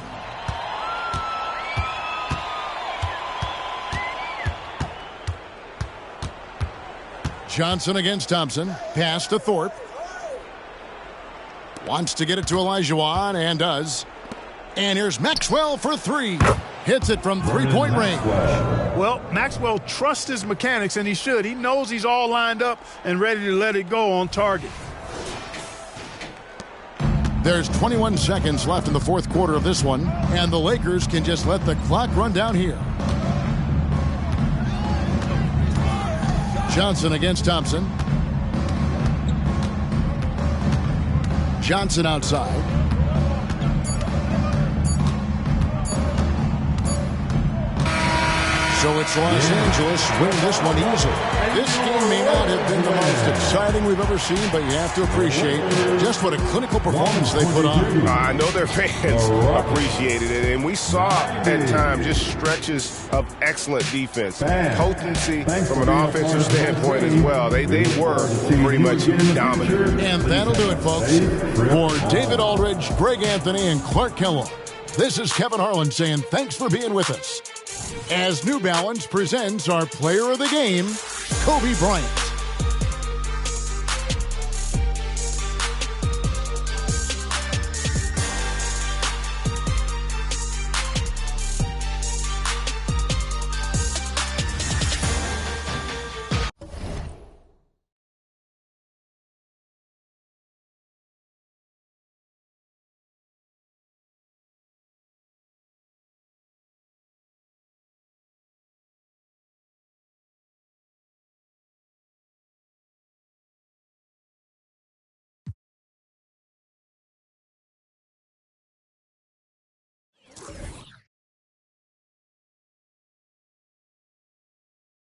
Johnson against Thompson. Pass to Thorpe. Wants to get it to Olajuwon and does. And here's Maxwell for 3. Hits it from three-point range. Well, Maxwell trusts his mechanics, and he should. He knows he's all lined up and ready to let it go on target. There's 21 seconds left in the fourth quarter of this one, and the Lakers can just let the clock run down here. Johnson against Thompson. Johnson outside. So it's Los Angeles winning this one easily. This game may not have been the most exciting we've ever seen, but you have to appreciate just what a clinical performance they put on. I know their fans appreciated it, and we saw at times just stretches of excellent defense. Potency from an offensive standpoint as well. They were pretty much dominant. And that'll do it, folks. For David Aldridge, Greg Anthony, and Clark Kellogg, this is Kevin Harlan saying thanks for being with us as New Balance presents our player of the game, Kobe Bryant.